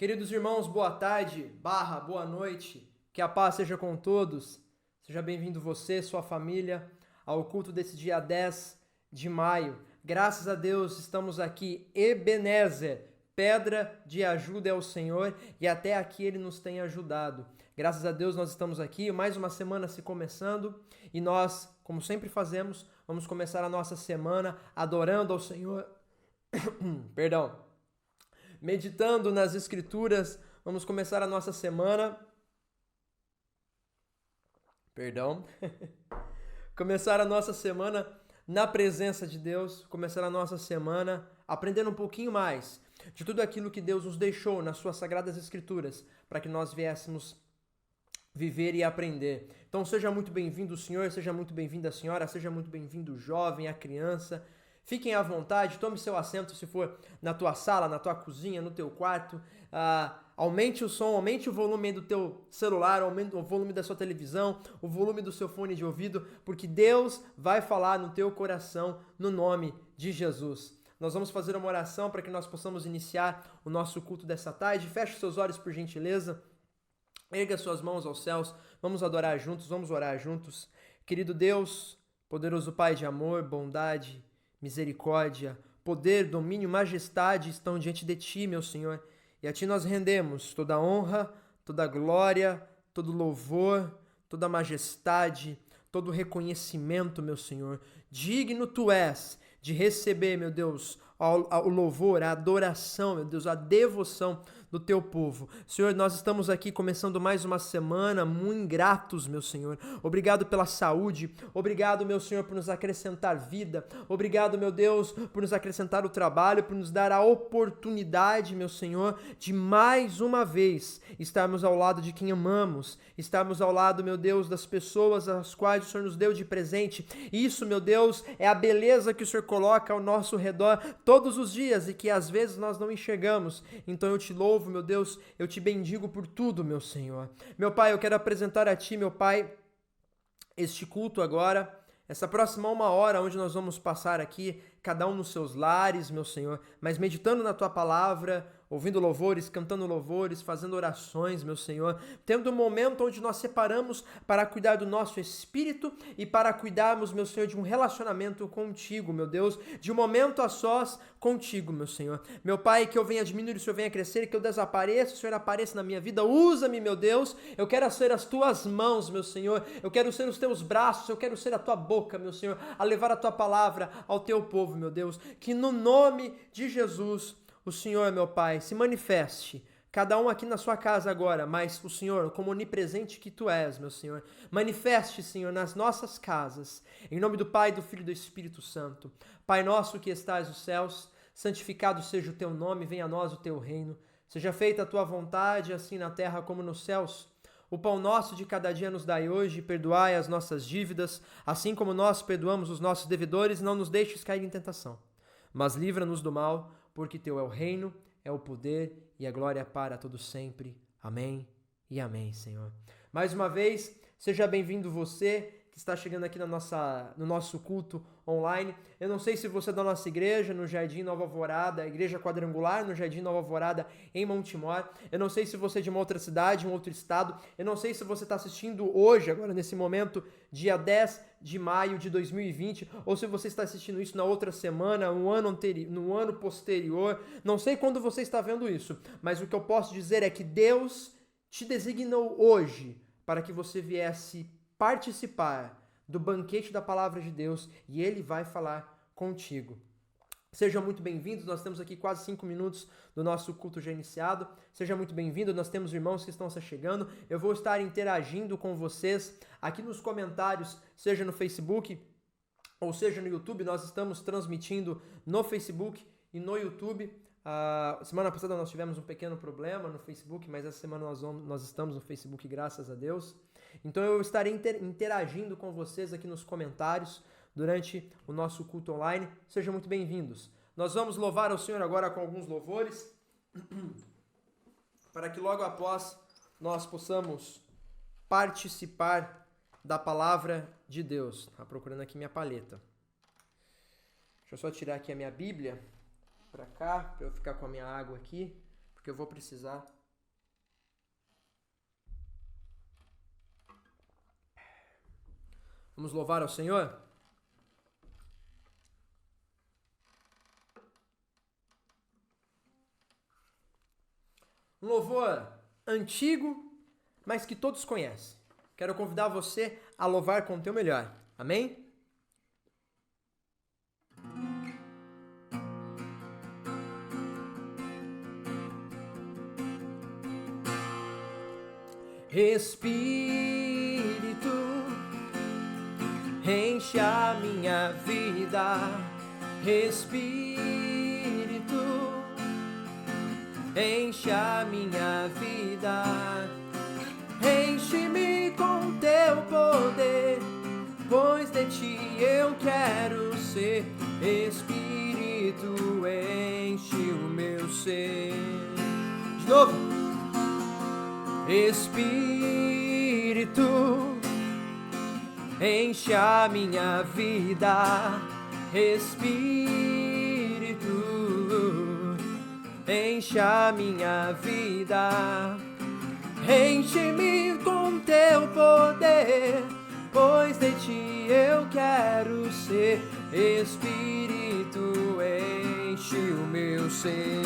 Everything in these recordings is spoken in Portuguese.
Queridos irmãos, boa tarde, boa noite, que a paz seja com todos. Seja bem-vindo você, sua família, ao culto desse dia 10 de maio. Graças a Deus estamos aqui, Ebenezer, pedra de ajuda é o Senhor, e até aqui Ele nos tem ajudado. Graças a Deus nós estamos aqui, mais uma semana se começando, e nós, como sempre fazemos, vamos começar a nossa semana adorando ao Senhor, meditando nas Escrituras. Vamos começar a nossa semana, começar a nossa semana na presença de Deus, começar a nossa semana aprendendo um pouquinho mais de tudo aquilo que Deus nos deixou nas suas sagradas Escrituras, para que nós viéssemos viver e aprender. Então seja muito bem-vindo o senhor, seja muito bem-vinda a senhora, seja muito bem-vindo o jovem, a criança. Fiquem à vontade, tome seu assento se for na tua sala, na tua cozinha, no teu quarto. Aumente o som, aumente o volume do teu celular, aumente o volume da sua televisão, o volume do seu fone de ouvido, porque Deus vai falar no teu coração no nome de Jesus. Nós vamos fazer uma oração para que nós possamos iniciar o nosso culto dessa tarde. Feche seus olhos por gentileza. Erga suas mãos aos céus. Vamos adorar juntos, vamos orar juntos. Querido Deus, poderoso Pai de amor, bondade, misericórdia, poder, domínio, majestade estão diante de Ti, meu Senhor. E a Ti nós rendemos toda honra, toda glória, todo louvor, toda majestade, todo reconhecimento, meu Senhor. Digno Tu és de receber, meu Deus, o louvor, a adoração, meu Deus, a devoção do Teu povo. Senhor, nós estamos aqui começando mais uma semana muito gratos, meu Senhor. Obrigado pela saúde, obrigado, meu Senhor, por nos acrescentar vida, obrigado, meu Deus, por nos acrescentar o trabalho, por nos dar a oportunidade, meu Senhor, de mais uma vez estarmos ao lado de quem amamos, estarmos ao lado, meu Deus, das pessoas às quais o Senhor nos deu de presente. Isso, meu Deus, é a beleza que o Senhor coloca ao nosso redor todos os dias e que às vezes nós não enxergamos. Então eu te louvo, meu Deus, eu te bendigo por tudo, meu Senhor. Meu Pai, eu quero apresentar a Ti, meu Pai, este culto agora, essa próxima 1 hora, onde nós vamos passar aqui, cada um nos seus lares, meu Senhor, mas meditando na Tua palavra, ouvindo louvores, cantando louvores, fazendo orações, meu Senhor, tendo um momento onde nós separamos para cuidar do nosso espírito e para cuidarmos, meu Senhor, de um relacionamento contigo, meu Deus, de um momento a sós contigo, meu Senhor. Meu Pai, que eu venha diminuir, o Senhor venha crescer, que eu desapareça, o Senhor apareça na minha vida, usa-me, meu Deus, eu quero ser as Tuas mãos, meu Senhor, eu quero ser os Teus braços, eu quero ser a Tua boca, meu Senhor, a levar a Tua palavra ao Teu povo, meu Deus, que no nome de Jesus, o Senhor, meu Pai, se manifeste, cada um aqui na sua casa agora, mas o Senhor, como onipresente que Tu és, meu Senhor, manifeste, Senhor, nas nossas casas, em nome do Pai, do Filho e do Espírito Santo. Pai nosso que estás nos céus, santificado seja o Teu nome, venha a nós o Teu reino, seja feita a Tua vontade, assim na terra como nos céus. O pão nosso de cada dia nos dai hoje, perdoai as nossas dívidas, assim como nós perdoamos os nossos devedores, não nos deixes cair em tentação, mas livra-nos do mal, porque Teu é o reino, é o poder e a glória para todos sempre. Amém e amém, Senhor. Mais uma vez, seja bem-vindo você que está chegando aqui no nosso culto online. Eu não sei se você é da nossa igreja, no Jardim Nova Alvorada, Igreja Quadrangular, no Jardim Nova Alvorada, em Montemor. Eu não sei se você é de uma outra cidade, um outro estado. Eu não sei se você está assistindo hoje, agora nesse momento, dia 10 de maio de 2020, ou se você está assistindo isso na outra semana, no ano posterior. Não sei quando você está vendo isso, mas o que eu posso dizer é que Deus te designou hoje para que você viesse participar do banquete da palavra de Deus e Ele vai falar contigo. Sejam muito bem-vindos, nós temos aqui quase 5 minutos do nosso culto já iniciado. Seja muito bem-vindo, nós temos irmãos que estão se chegando. Eu vou estar interagindo com vocês aqui nos comentários, seja no Facebook ou seja no YouTube. Nós estamos transmitindo no Facebook e no YouTube. Semana passada nós tivemos um pequeno problema no Facebook, mas essa semana nós estamos no Facebook, graças a Deus. Então eu estarei interagindo com vocês aqui nos comentários durante o nosso culto online. Sejam muito bem-vindos. Nós vamos louvar ao Senhor agora com alguns louvores, para que logo após nós possamos participar da palavra de Deus. Tá procurando aqui minha palheta. Deixa eu só tirar aqui a minha Bíblia para cá, para eu ficar com a minha água aqui, porque eu vou precisar. Vamos louvar ao Senhor? Um louvor antigo, mas que todos conhecem. Quero convidar você a louvar com o teu melhor. Amém? Espírito, enche a minha vida. Espírito, enche a minha vida. Enche-me com teu poder, pois de ti eu quero ser. Espírito, enche o meu ser. De novo. Espírito, enche a minha vida. Espírito, enche a minha vida. Enche-me com teu poder, pois de ti eu quero ser. Espírito, enche o meu ser.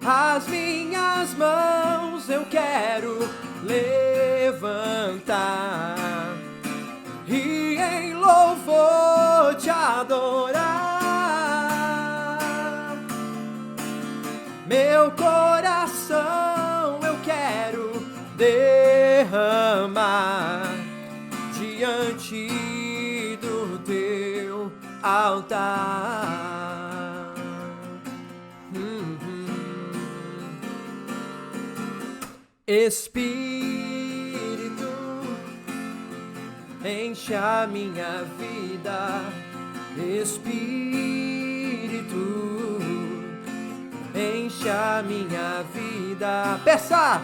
As minhas mãos eu quero levantar e em louvor te adorar. Meu coração eu quero derramar diante do teu altar. Espírito, enche a minha vida. Espírito, enche a minha vida. Peça!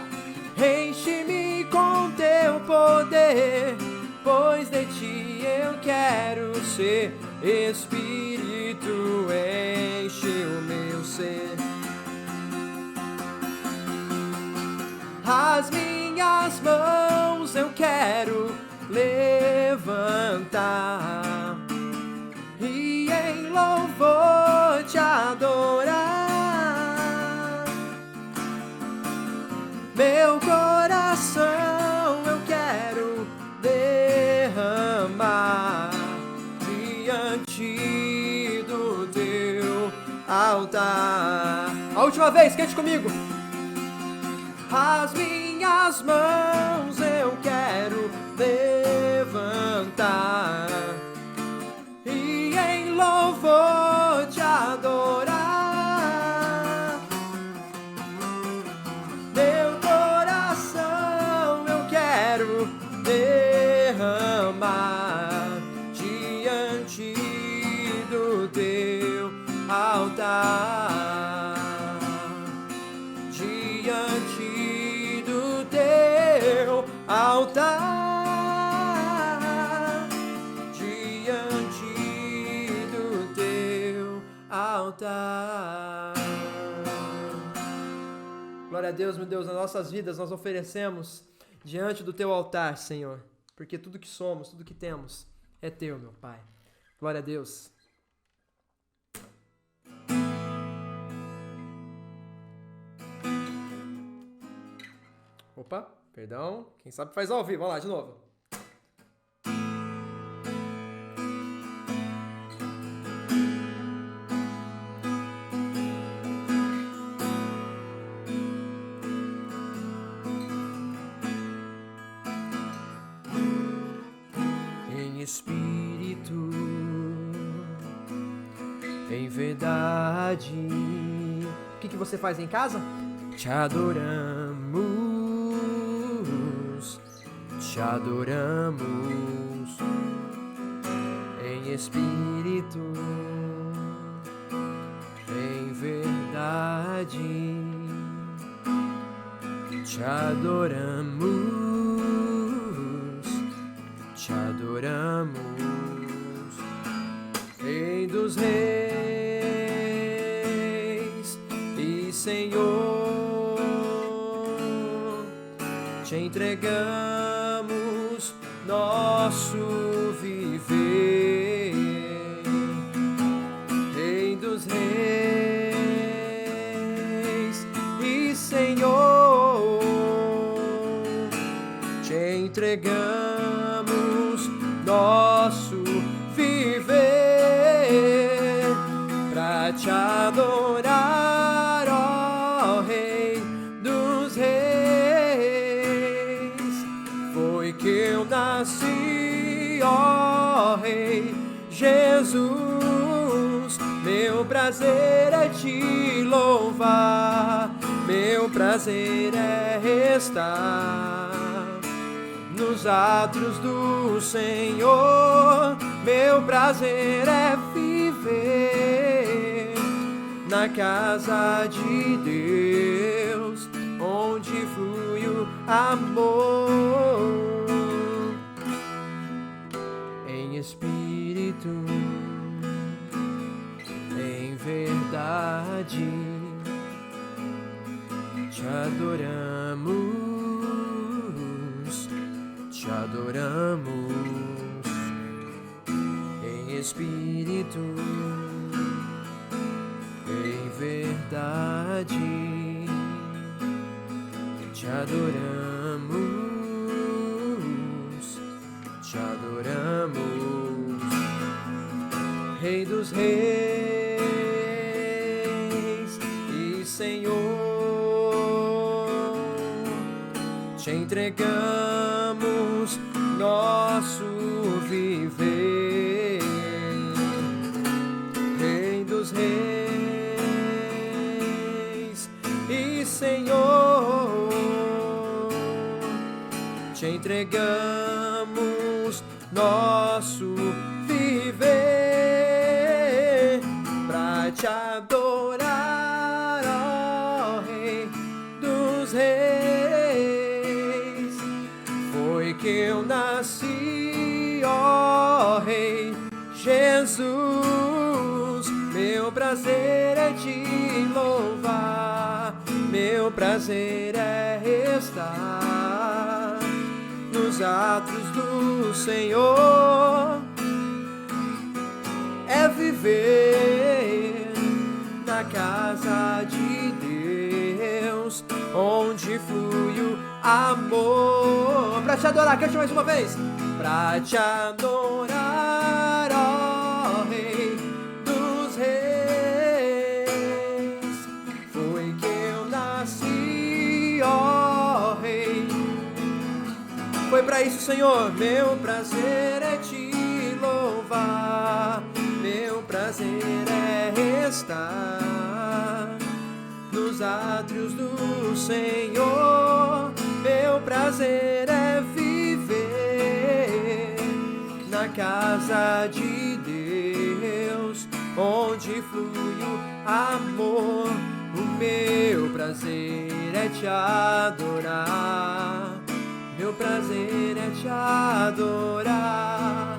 Enche-me com teu poder, pois de ti eu quero ser. Espírito, enche o meu ser. As minhas mãos eu quero levantar e em louvor te adorar. Meu coração eu quero derramar diante do teu altar. A última vez, cante comigo. As minhas mãos eu quero levantar e em louvor te adorar. Meu coração eu quero derramar diante do teu altar. Diante do teu altar, diante do teu altar. Glória a Deus, meu Deus, nas nossas vidas nós oferecemos diante do teu altar, Senhor, porque tudo que somos, tudo que temos é teu, meu Pai. Glória a Deus. Opa, perdão. Quem sabe faz ao vivo. Vamos lá, de novo. Em espírito, em verdade. O que você faz em casa? Te adoramos. Te adoramos em espírito, em verdade. Te adoramos, te adoramos, Rei dos Reis. Senhor, te entregamos nosso viver, Rei dos Reis e Senhor, te entregamos nosso viver pra te adorar, ó Rei dos Reis. Foi que eu nasci, ó Rei Jesus. Meu prazer é te louvar, meu prazer é estar nos átrios do Senhor. Meu prazer é viver na casa de Deus, onde flui o amor em espírito, em verdade. Te adoramos, te adoramos em espírito, em verdade. Te adoramos, te adoramos, Rei dos Reis e Senhor, te entregamos nosso viver, Rei dos Reis e Senhor, te entregamos nosso viver pra te adorar, ó Rei dos Reis. Foi que eu nasci, ó Rei Jesus. Meu prazer é te louvar, meu prazer é estar nos átrios do Senhor, é viver na casa de Deus, onde flui o amor. Pra te adorar, cante mais uma vez. Pra te adorar, ó Rei dos Reis. Foi que eu nasci, ó Rei. Foi pra isso, Senhor. Meu prazer é te louvar, meu prazer é estar nos átrios do Senhor. Meu prazer é viver na casa de Deus, onde flui o amor. O meu prazer é te adorar, meu prazer é te adorar.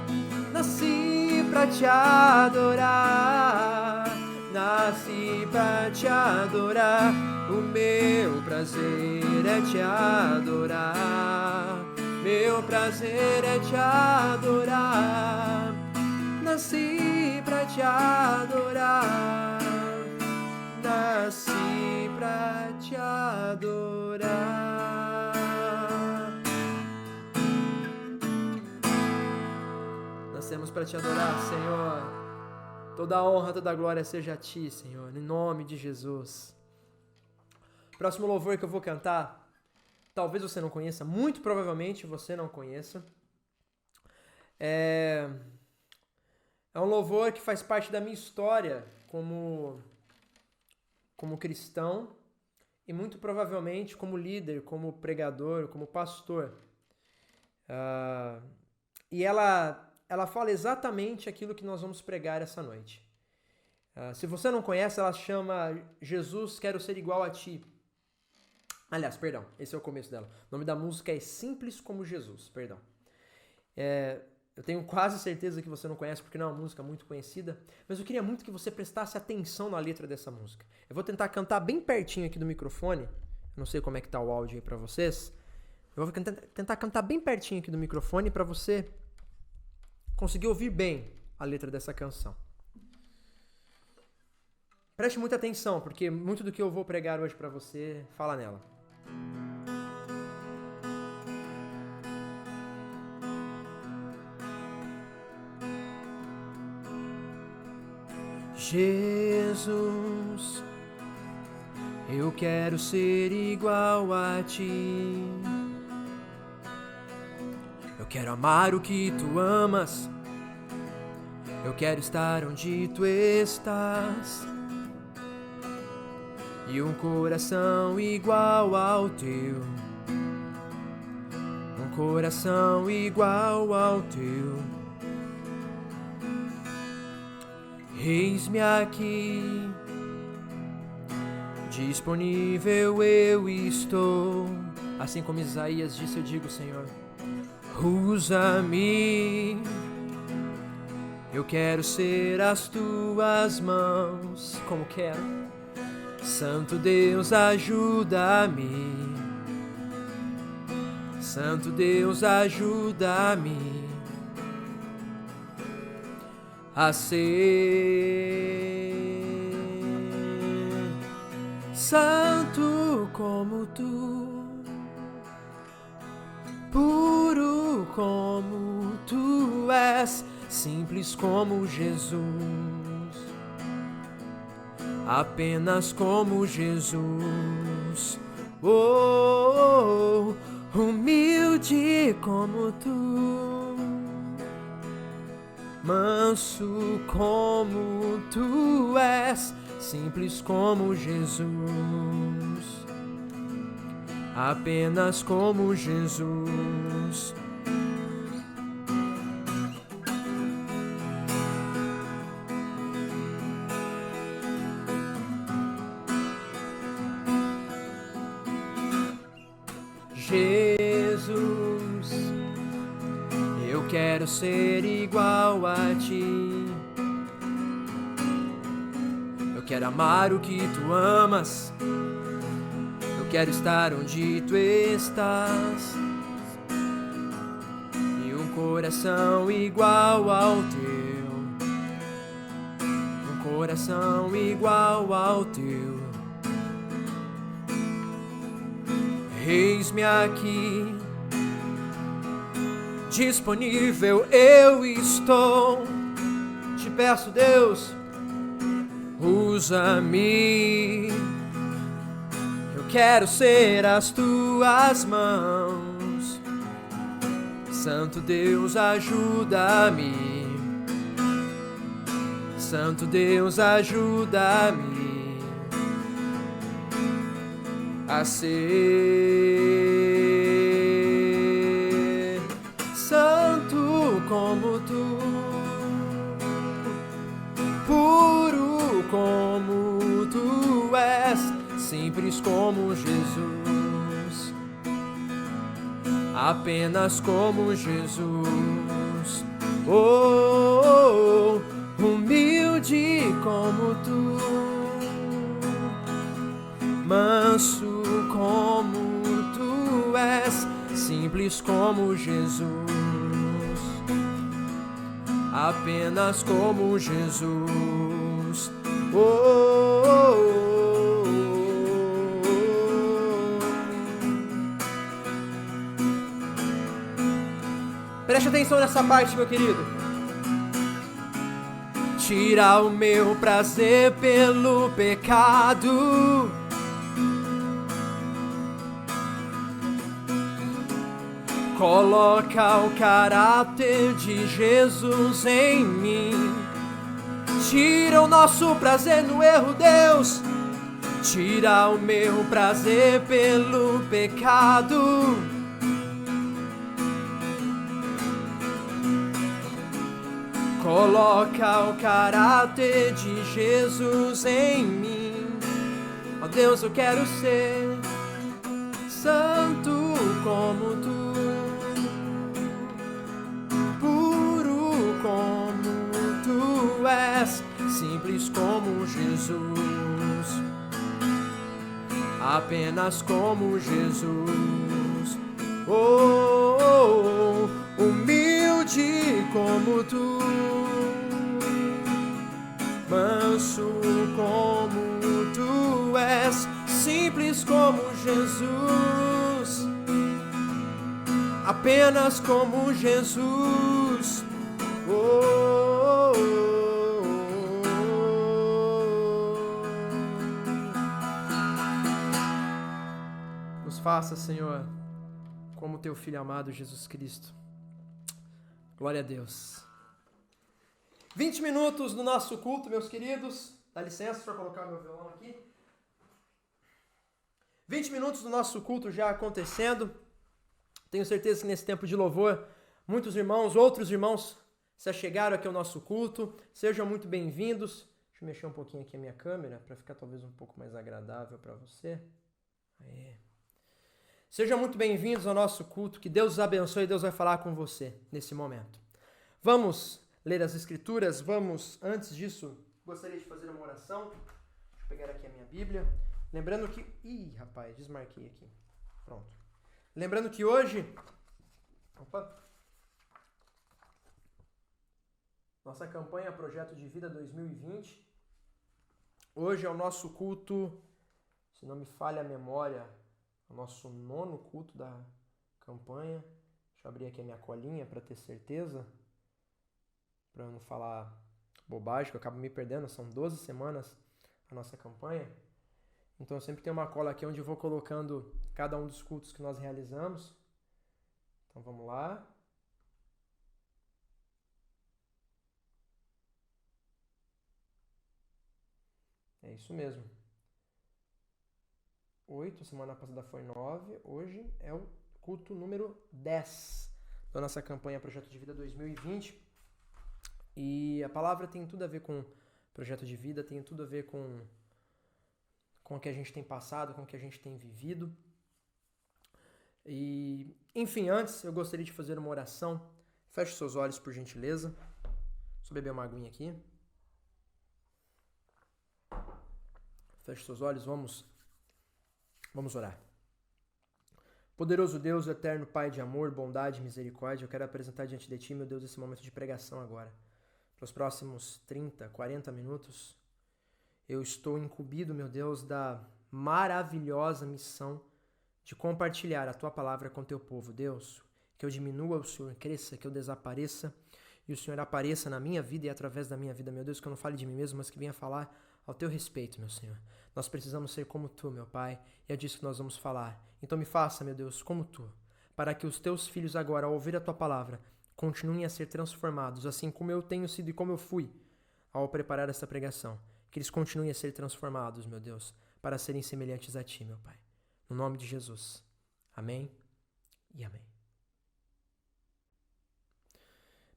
Nasci pra te adorar, nasci pra te adorar. O meu prazer é te adorar, meu prazer é te adorar. Nasci pra te adorar, nasci pra te adorar. Nascemos para te adorar, Senhor. Toda a honra, toda a glória seja a ti, Senhor, em nome de Jesus. Próximo louvor que eu vou cantar, talvez você não conheça, muito provavelmente você não conheça. É um louvor que faz parte da minha história como cristão e muito provavelmente como líder, como pregador, como pastor. E ela fala exatamente aquilo que nós vamos pregar essa noite. Se você não conhece, ela chama Jesus, Quero Ser Igual a Ti. Aliás, perdão, esse é o começo dela. O nome da música é Simples como Jesus, perdão. Eu tenho quase certeza que você não conhece porque não é uma música muito conhecida, mas eu queria muito que você prestasse atenção na letra dessa música. Eu vou tentar cantar bem pertinho aqui do microfone, não sei como é que tá o áudio aí pra vocês. Eu vou tentar cantar bem pertinho aqui do microfone pra você conseguir ouvir bem a letra dessa canção. Preste muita atenção, porque muito do que eu vou pregar hoje pra você fala nela. Jesus, eu quero ser igual a ti. Eu quero amar o que tu amas. Eu quero estar onde tu estás. E um coração igual ao teu. Um coração igual ao teu. Eis-me aqui, disponível eu estou. Assim como Isaías disse, eu digo, Senhor, usa-me. Eu quero ser as tuas mãos, como quero. Santo Deus, ajuda-me. Santo Deus, ajuda-me a ser santo como tu, puro como tu és, simples como Jesus, apenas como Jesus. Oh, humilde como tu, manso como tu és, simples como Jesus, apenas como Jesus. Jesus, eu quero ser igual a ti. Eu quero amar o que tu amas. Eu quero estar onde tu estás. E um coração igual ao teu. Um coração igual ao teu. Eis-me aqui, disponível eu estou. Te peço, Deus, usa-me. Eu quero ser as tuas mãos. Santo Deus, ajuda-me. Santo Deus, ajuda-me a ser santo como tu, puro como tu és, simples como Jesus, apenas como Jesus. Oh, humilde como tu, manso como tu és, simples como Jesus, apenas como Jesus. Oh, oh, oh, oh. Preste atenção nessa parte, meu querido. Tira o meu prazer pelo pecado. Coloca o caráter de Jesus em mim. Tira o nosso prazer no erro, Deus. Tira o meu prazer pelo pecado. Coloca o caráter de Jesus em mim. Ó Deus, eu quero ser santo como tu, puro como tu és, simples como Jesus, apenas como Jesus. Oh, oh, oh, humilde como tu, manso como tu és, simples como Jesus, apenas como Jesus. Oh, oh, oh. Nos faça, Senhor, como teu Filho amado Jesus Cristo. Glória a Deus. 20 minutos do nosso culto, meus queridos. Dá licença para colocar meu violão aqui. 20 minutos do nosso culto já acontecendo. Tenho certeza que nesse tempo de louvor, muitos irmãos, outros irmãos, se achegaram aqui ao nosso culto. Sejam muito bem-vindos. Deixa eu mexer um pouquinho aqui a minha câmera, para ficar talvez um pouco mais agradável para você. Aí. Sejam muito bem-vindos ao nosso culto. Que Deus os abençoe e Deus vai falar com você nesse momento. Vamos ler as Escrituras. Vamos, antes disso, gostaria de fazer uma oração. Deixa eu pegar aqui a minha Bíblia. Lembrando que... Ih, rapaz, desmarquei aqui. Pronto. Lembrando que hoje... Opa! Nossa campanha Projeto de Vida 2020. Hoje é o nosso culto, se não me falha a memória, o nosso 9º culto da campanha. Deixa eu abrir aqui a minha colinha para ter certeza, para eu não falar bobagem, que eu acabo me perdendo. São 12 semanas a nossa campanha. Então eu sempre tenho uma cola aqui onde eu vou colocando cada um dos cultos que nós realizamos. Então vamos lá. É isso mesmo. 8, semana passada foi 9, hoje é o culto número 10 da nossa campanha Projeto de Vida 2020. E a palavra tem tudo a ver com Projeto de Vida, tem tudo a ver com o que a gente tem passado, com o que a gente tem vivido. E, enfim, antes eu gostaria de fazer uma oração. Feche seus olhos, por gentileza. Deixa eu beber uma aguinha aqui. Feche seus olhos, vamos orar. Poderoso Deus, eterno Pai de amor, bondade e misericórdia, eu quero apresentar diante de Ti, meu Deus, esse momento de pregação agora. Pelos próximos 30, 40 minutos, eu estou incumbido, meu Deus, da maravilhosa missão de compartilhar a Tua palavra com Teu povo. Deus, que eu diminua, o Senhor cresça, que eu desapareça e o Senhor apareça na minha vida e através da minha vida, meu Deus, que eu não fale de mim mesmo, mas que venha falar ao Teu respeito, meu Senhor. Nós precisamos ser como Tu, meu Pai, e é disso que nós vamos falar. Então me faça, meu Deus, como Tu, para que os Teus filhos agora, ao ouvir a Tua palavra, continuem a ser transformados, assim como eu tenho sido e como eu fui ao preparar essa pregação. Que eles continuem a ser transformados, meu Deus, para serem semelhantes a Ti, meu Pai. No nome de Jesus. Amém e amém.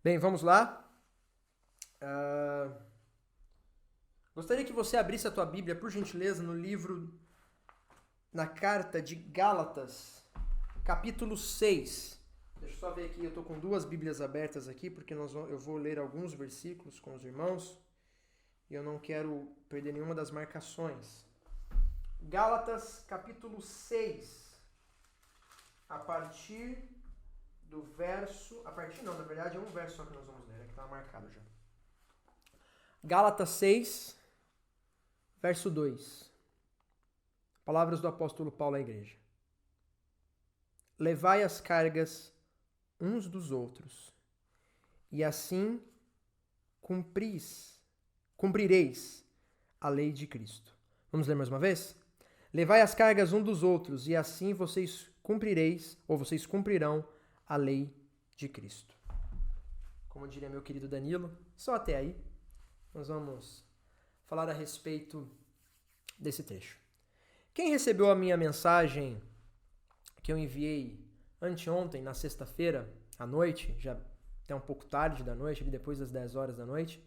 Bem, vamos lá. Gostaria que você abrisse a tua Bíblia, por gentileza, na carta de Gálatas, capítulo 6. Deixa eu só ver aqui, eu estou com 2 Bíblias abertas aqui, porque eu vou ler alguns versículos com os irmãos, e eu não quero perder nenhuma das marcações. Gálatas, capítulo 6, a partir do verso... A partir não, na verdade é um verso só que nós vamos ler, é que está marcado já. Gálatas 6, verso 2. Palavras do apóstolo Paulo à igreja. Levai as cargas uns dos outros, e assim cumprireis a lei de Cristo. Vamos ler mais uma vez? Levai as cargas uns dos outros, e assim vocês cumprirão a lei de Cristo. Como diria meu querido Danilo, só até aí. Nós vamos falar a respeito desse trecho. Quem recebeu a minha mensagem que eu enviei anteontem, na sexta-feira, à noite, já até um pouco tarde da noite, ali depois das 10 horas da noite,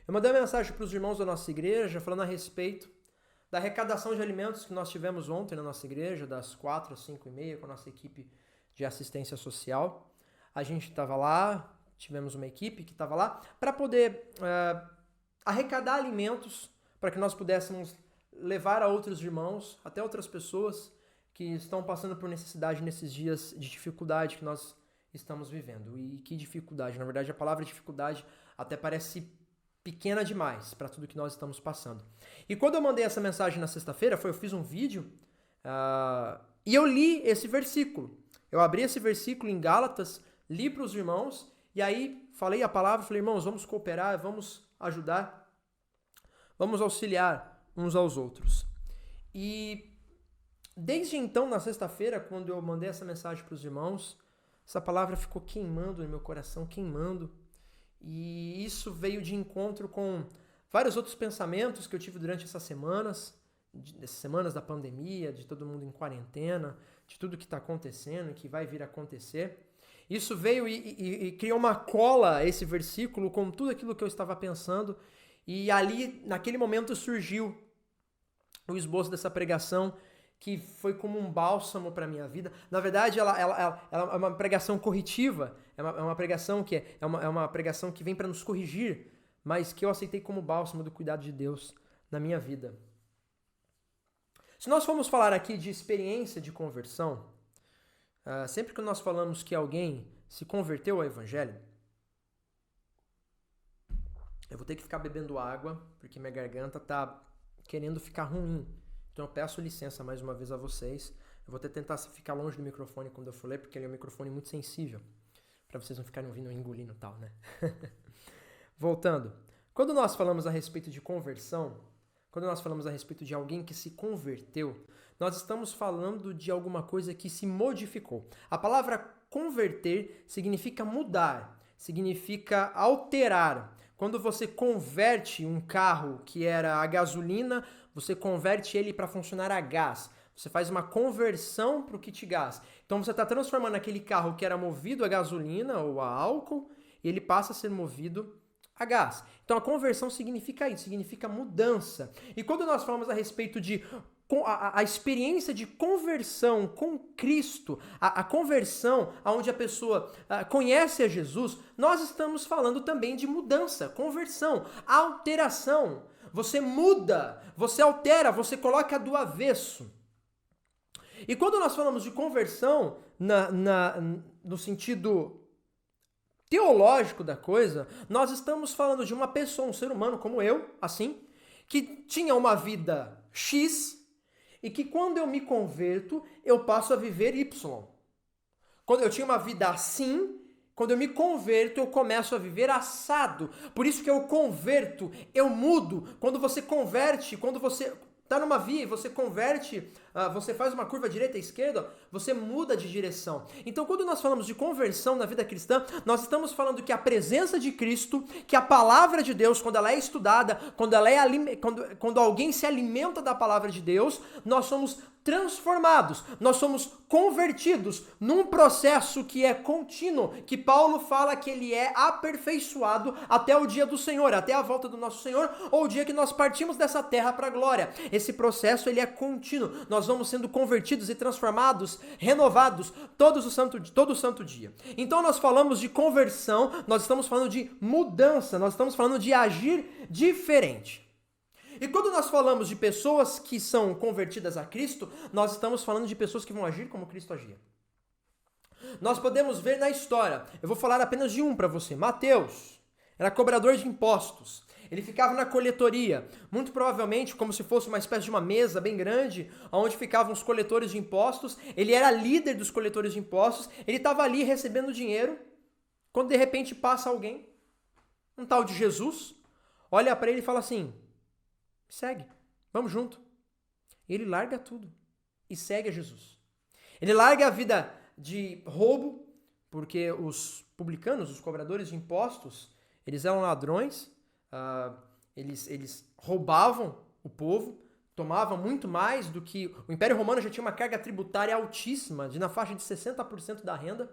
eu mandei uma mensagem para os irmãos da nossa igreja falando a respeito da arrecadação de alimentos que nós tivemos ontem na nossa igreja, das 4 às 5h30, com a nossa equipe de assistência social. A gente estava lá tivemos uma equipe que estava lá, para poder arrecadar alimentos para que nós pudéssemos levar a outros irmãos, até outras pessoas que estão passando por necessidade nesses dias de dificuldade que nós estamos vivendo. E que dificuldade? Na verdade, a palavra dificuldade até parece pequena demais para tudo que nós estamos passando. E quando eu mandei essa mensagem na sexta-feira, eu fiz um vídeo e eu li esse versículo. Eu abri esse versículo em Gálatas, li para os irmãos, e aí falei a palavra, falei, irmãos, vamos cooperar, vamos ajudar, vamos auxiliar uns aos outros. E desde então, na sexta-feira, quando eu mandei essa mensagem para os irmãos, essa palavra ficou queimando no meu coração, queimando. E isso veio de encontro com vários outros pensamentos que eu tive durante essas semanas da pandemia, de todo mundo em quarentena, de tudo que está acontecendo e que vai vir a acontecer. Isso veio e criou uma cola, esse versículo, com tudo aquilo que eu estava pensando. E ali, naquele momento, surgiu o esboço dessa pregação, que foi como um bálsamo para a minha vida. Na verdade, ela é uma pregação corretiva, é uma pregação que é uma pregação que vem para nos corrigir, mas que eu aceitei como bálsamo do cuidado de Deus na minha vida. Se nós formos falar aqui de experiência de conversão, sempre que nós falamos que alguém se converteu ao Evangelho, eu vou ter que ficar bebendo água, porque minha garganta está querendo ficar ruim. Então eu peço licença mais uma vez a vocês. Eu vou tentar ficar longe do microfone quando eu for ler, porque ele é um microfone muito sensível, para vocês não ficarem ouvindo eu engolindo e tal, né? Voltando. Quando nós falamos a respeito de conversão, quando nós falamos a respeito de alguém que se converteu, nós estamos falando de alguma coisa que se modificou. A palavra converter significa mudar, significa alterar. Quando você converte um carro que era a gasolina, você converte ele para funcionar a gás. Você faz uma conversão para o kit gás. Então você está transformando aquele carro que era movido a gasolina ou a álcool, e ele passa a ser movido a gás. Então a conversão significa isso, significa mudança. E quando nós falamos a respeito de a experiência de conversão com Cristo, a conversão onde a pessoa conhece a Jesus, nós estamos falando também de mudança, conversão, alteração. Você muda, você altera, você coloca do avesso. E quando nós falamos de conversão no sentido teológico da coisa, nós estamos falando de uma pessoa, um ser humano como eu, assim, que tinha uma vida X e que quando eu me converto, eu passo a viver Y. Quando eu tinha uma vida assim, quando eu me converto, eu começo a viver assado. Por isso que eu converto, eu mudo. Quando você converte, quando você está numa via e você converte, você faz uma curva direita e esquerda, você muda de direção. Então, quando nós falamos de conversão na vida cristã, nós estamos falando que a presença de Cristo, que a palavra de Deus, quando ela é estudada, quando alguém se alimenta da palavra de Deus, nós somos transformados, nós somos convertidos num processo que é contínuo, que Paulo fala que ele é aperfeiçoado até o dia do Senhor, até a volta do nosso Senhor, ou o dia que nós partimos dessa terra para a glória. Esse processo ele é contínuo, nós vamos sendo convertidos e transformados, renovados todo santo dia. Então nós falamos de conversão, nós estamos falando de mudança, nós estamos falando de agir diferente. E quando nós falamos de pessoas que são convertidas a Cristo, nós estamos falando de pessoas que vão agir como Cristo agia. Nós podemos ver na história, eu vou falar apenas de um para você. Mateus era cobrador de impostos. Ele ficava na coletoria, muito provavelmente como se fosse uma espécie de uma mesa bem grande, onde ficavam os coletores de impostos. Ele era líder dos coletores de impostos, ele estava ali recebendo dinheiro, quando de repente passa alguém, um tal de Jesus, olha para ele e fala assim: segue, vamos junto. Ele larga tudo e segue a Jesus. Ele larga a vida de roubo, porque os publicanos, os cobradores de impostos, eles eram ladrões, eles roubavam o povo, tomavam muito mais do que... O Império Romano já tinha uma carga tributária altíssima, na faixa de 60% da renda,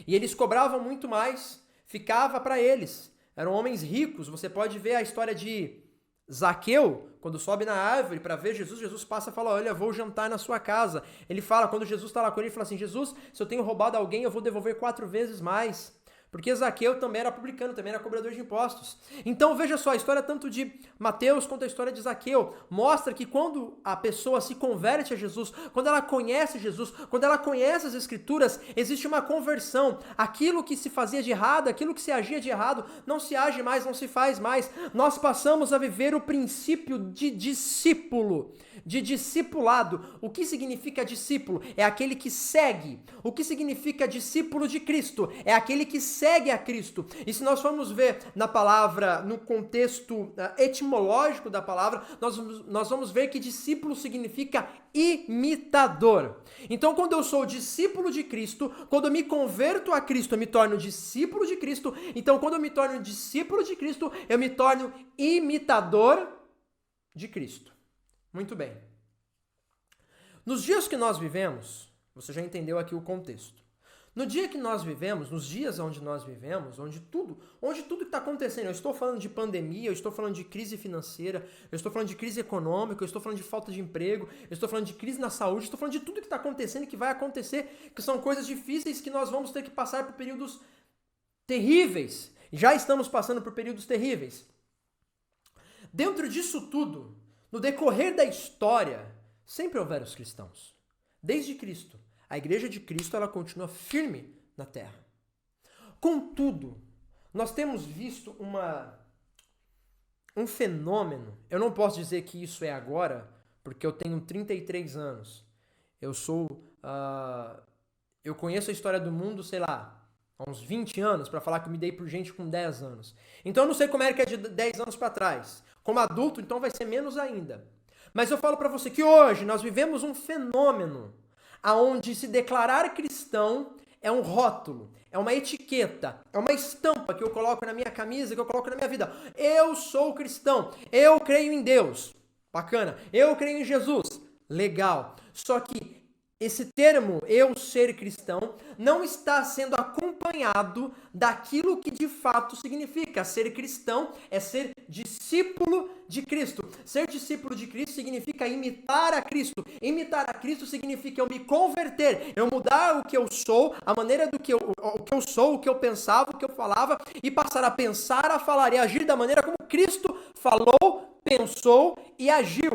e eles cobravam muito mais, ficava para eles. Eram homens ricos. Você pode ver a história de Zaqueu, quando sobe na árvore para ver Jesus, Jesus passa e fala: olha, vou jantar na sua casa. Ele fala, quando Jesus está lá com ele, ele fala assim: Jesus, se eu tenho roubado alguém, eu vou devolver 4 vezes mais. Porque Zaqueu também era publicano, também era cobrador de impostos. Então veja só, a história tanto de Mateus quanto a história de Zaqueu mostra que quando a pessoa se converte a Jesus, quando ela conhece Jesus, quando ela conhece as Escrituras, existe uma conversão. Aquilo que se fazia de errado, aquilo que se agia de errado, não se age mais, não se faz mais. Nós passamos a viver o princípio de discípulo, de discipulado. O que significa discípulo? É aquele que segue. O que significa discípulo de Cristo? É aquele que segue a Cristo. E se nós formos ver na palavra, no contexto etimológico da palavra, nós vamos ver que discípulo significa imitador. Então, quando eu sou discípulo de Cristo, quando eu me converto a Cristo, eu me torno discípulo de Cristo. Então, quando eu me torno discípulo de Cristo, eu me torno imitador de Cristo. Muito bem. Nos dias que nós vivemos, você já entendeu aqui o contexto. No dia que nós vivemos, nos dias onde nós vivemos, onde tudo que está acontecendo, eu estou falando de pandemia, eu estou falando de crise financeira, eu estou falando de crise econômica, eu estou falando de falta de emprego, eu estou falando de crise na saúde, eu estou falando de tudo que está acontecendo e que vai acontecer, que são coisas difíceis que nós vamos ter que passar por períodos terríveis. Já estamos passando por períodos terríveis. Dentro disso tudo, no decorrer da história, sempre houveram os cristãos. Desde Cristo. A igreja de Cristo, ela continua firme na terra. Contudo, nós temos visto um fenômeno. Eu não posso dizer que isso é agora, porque eu tenho 33 anos. Eu conheço a história do mundo, sei lá, há uns 20 anos, para falar que eu me dei por gente com 10 anos. Então eu não sei como era que é de 10 anos para trás. Como adulto, então vai ser menos ainda. Mas eu falo para você que hoje nós vivemos um fenômeno aonde se declarar cristão é um rótulo, é uma etiqueta, é uma estampa que eu coloco na minha camisa, que eu coloco na minha vida. Eu sou cristão, eu creio em Deus. Bacana. Eu creio em Jesus. Legal. Só que esse termo, eu ser cristão, não está sendo acompanhado daquilo que de fato significa. Ser cristão é ser discípulo de Cristo. Ser discípulo de Cristo significa imitar a Cristo. Imitar a Cristo significa eu me converter, eu mudar o que eu sou, a maneira o que eu sou, o que eu pensava, o que eu falava, e passar a pensar, a falar e agir da maneira como Cristo falou, pensou e agiu.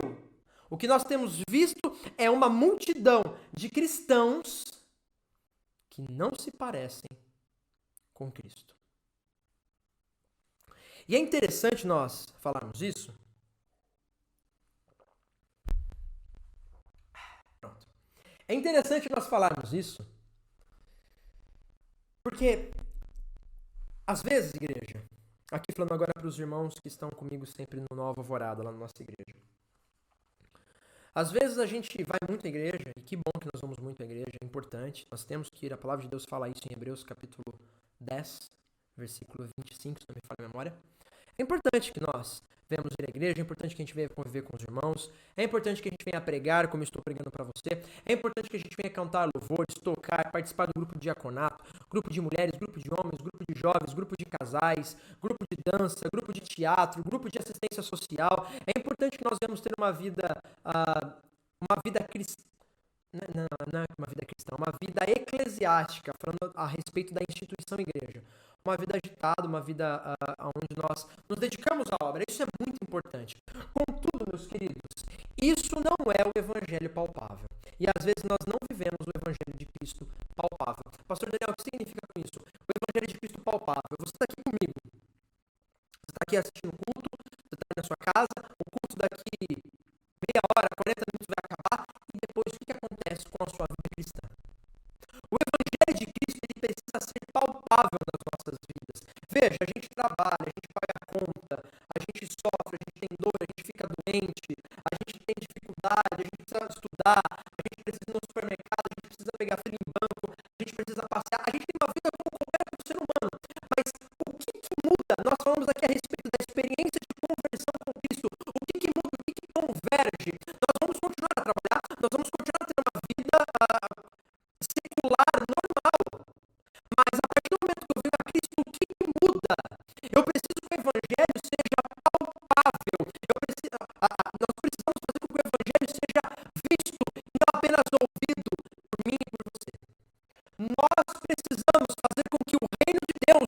O que nós temos visto é uma multidão de cristãos que não se parecem com Cristo. E é interessante nós falarmos isso. Pronto. É interessante nós falarmos isso, porque, às vezes, igreja, aqui falando agora para os irmãos que estão comigo sempre no Nova Alvorada, lá na nossa igreja. Às vezes a gente vai muito à igreja, e que bom que nós vamos muito à igreja, é importante, nós temos que ir, a palavra de Deus fala isso em Hebreus capítulo 10, versículo 25, se não me falha a memória. É importante que nós venhamos ir à igreja, é importante que a gente venha conviver com os irmãos, é importante que a gente venha pregar, como eu estou pregando para você, é importante que a gente venha cantar louvores, tocar, participar do grupo de diaconato, grupo de mulheres, grupo de homens, grupo de jovens, grupo de casais, grupo de dança, grupo de teatro, grupo de assistência social. É importante que nós venhamos ter uma vida cristã, não é uma vida cristã, uma vida eclesiástica, falando a respeito da instituição igreja. Uma vida agitada, uma vida onde nós nos dedicamos à obra. Isso é muito importante. Contudo, meus queridos, isso não é o evangelho palpável. E às vezes nós não vivemos o evangelho de Cristo palpável. Pastor Daniel, o que significa com isso? O evangelho de Cristo palpável. Você está aqui comigo. Você está aqui assistindo o culto, você está aí na sua casa, o culto daqui meia hora, 40 minutos vai acabar, e depois o que acontece com a sua vida cristã? O evangelho de Cristo ele precisa ser palpável nas nossas vidas. Veja, a gente trabalha, a gente paga a conta, a gente sofre, a gente tem dor, a gente fica doente, a gente tem dificuldade, a gente precisa estudar, a gente precisa ir no supermercado, a gente precisa pegar fila em banco, a gente precisa passear, a gente tem uma vida como qualquer outro ser humano. Mas o que muda? Nós falamos aqui a respeito da experiência de conversão com Cristo. O que muda? O que converge? Nós vamos continuar a trabalhar, nós vamos continuar a ter uma vida secular, normal. Mas a partir do momento que eu venho a Cristo, o que muda? Eu preciso que o evangelho seja palpável. Nós precisamos fazer com que o evangelho seja visto e não apenas ouvido por mim e por você. Nós precisamos fazer com que o reino de Deus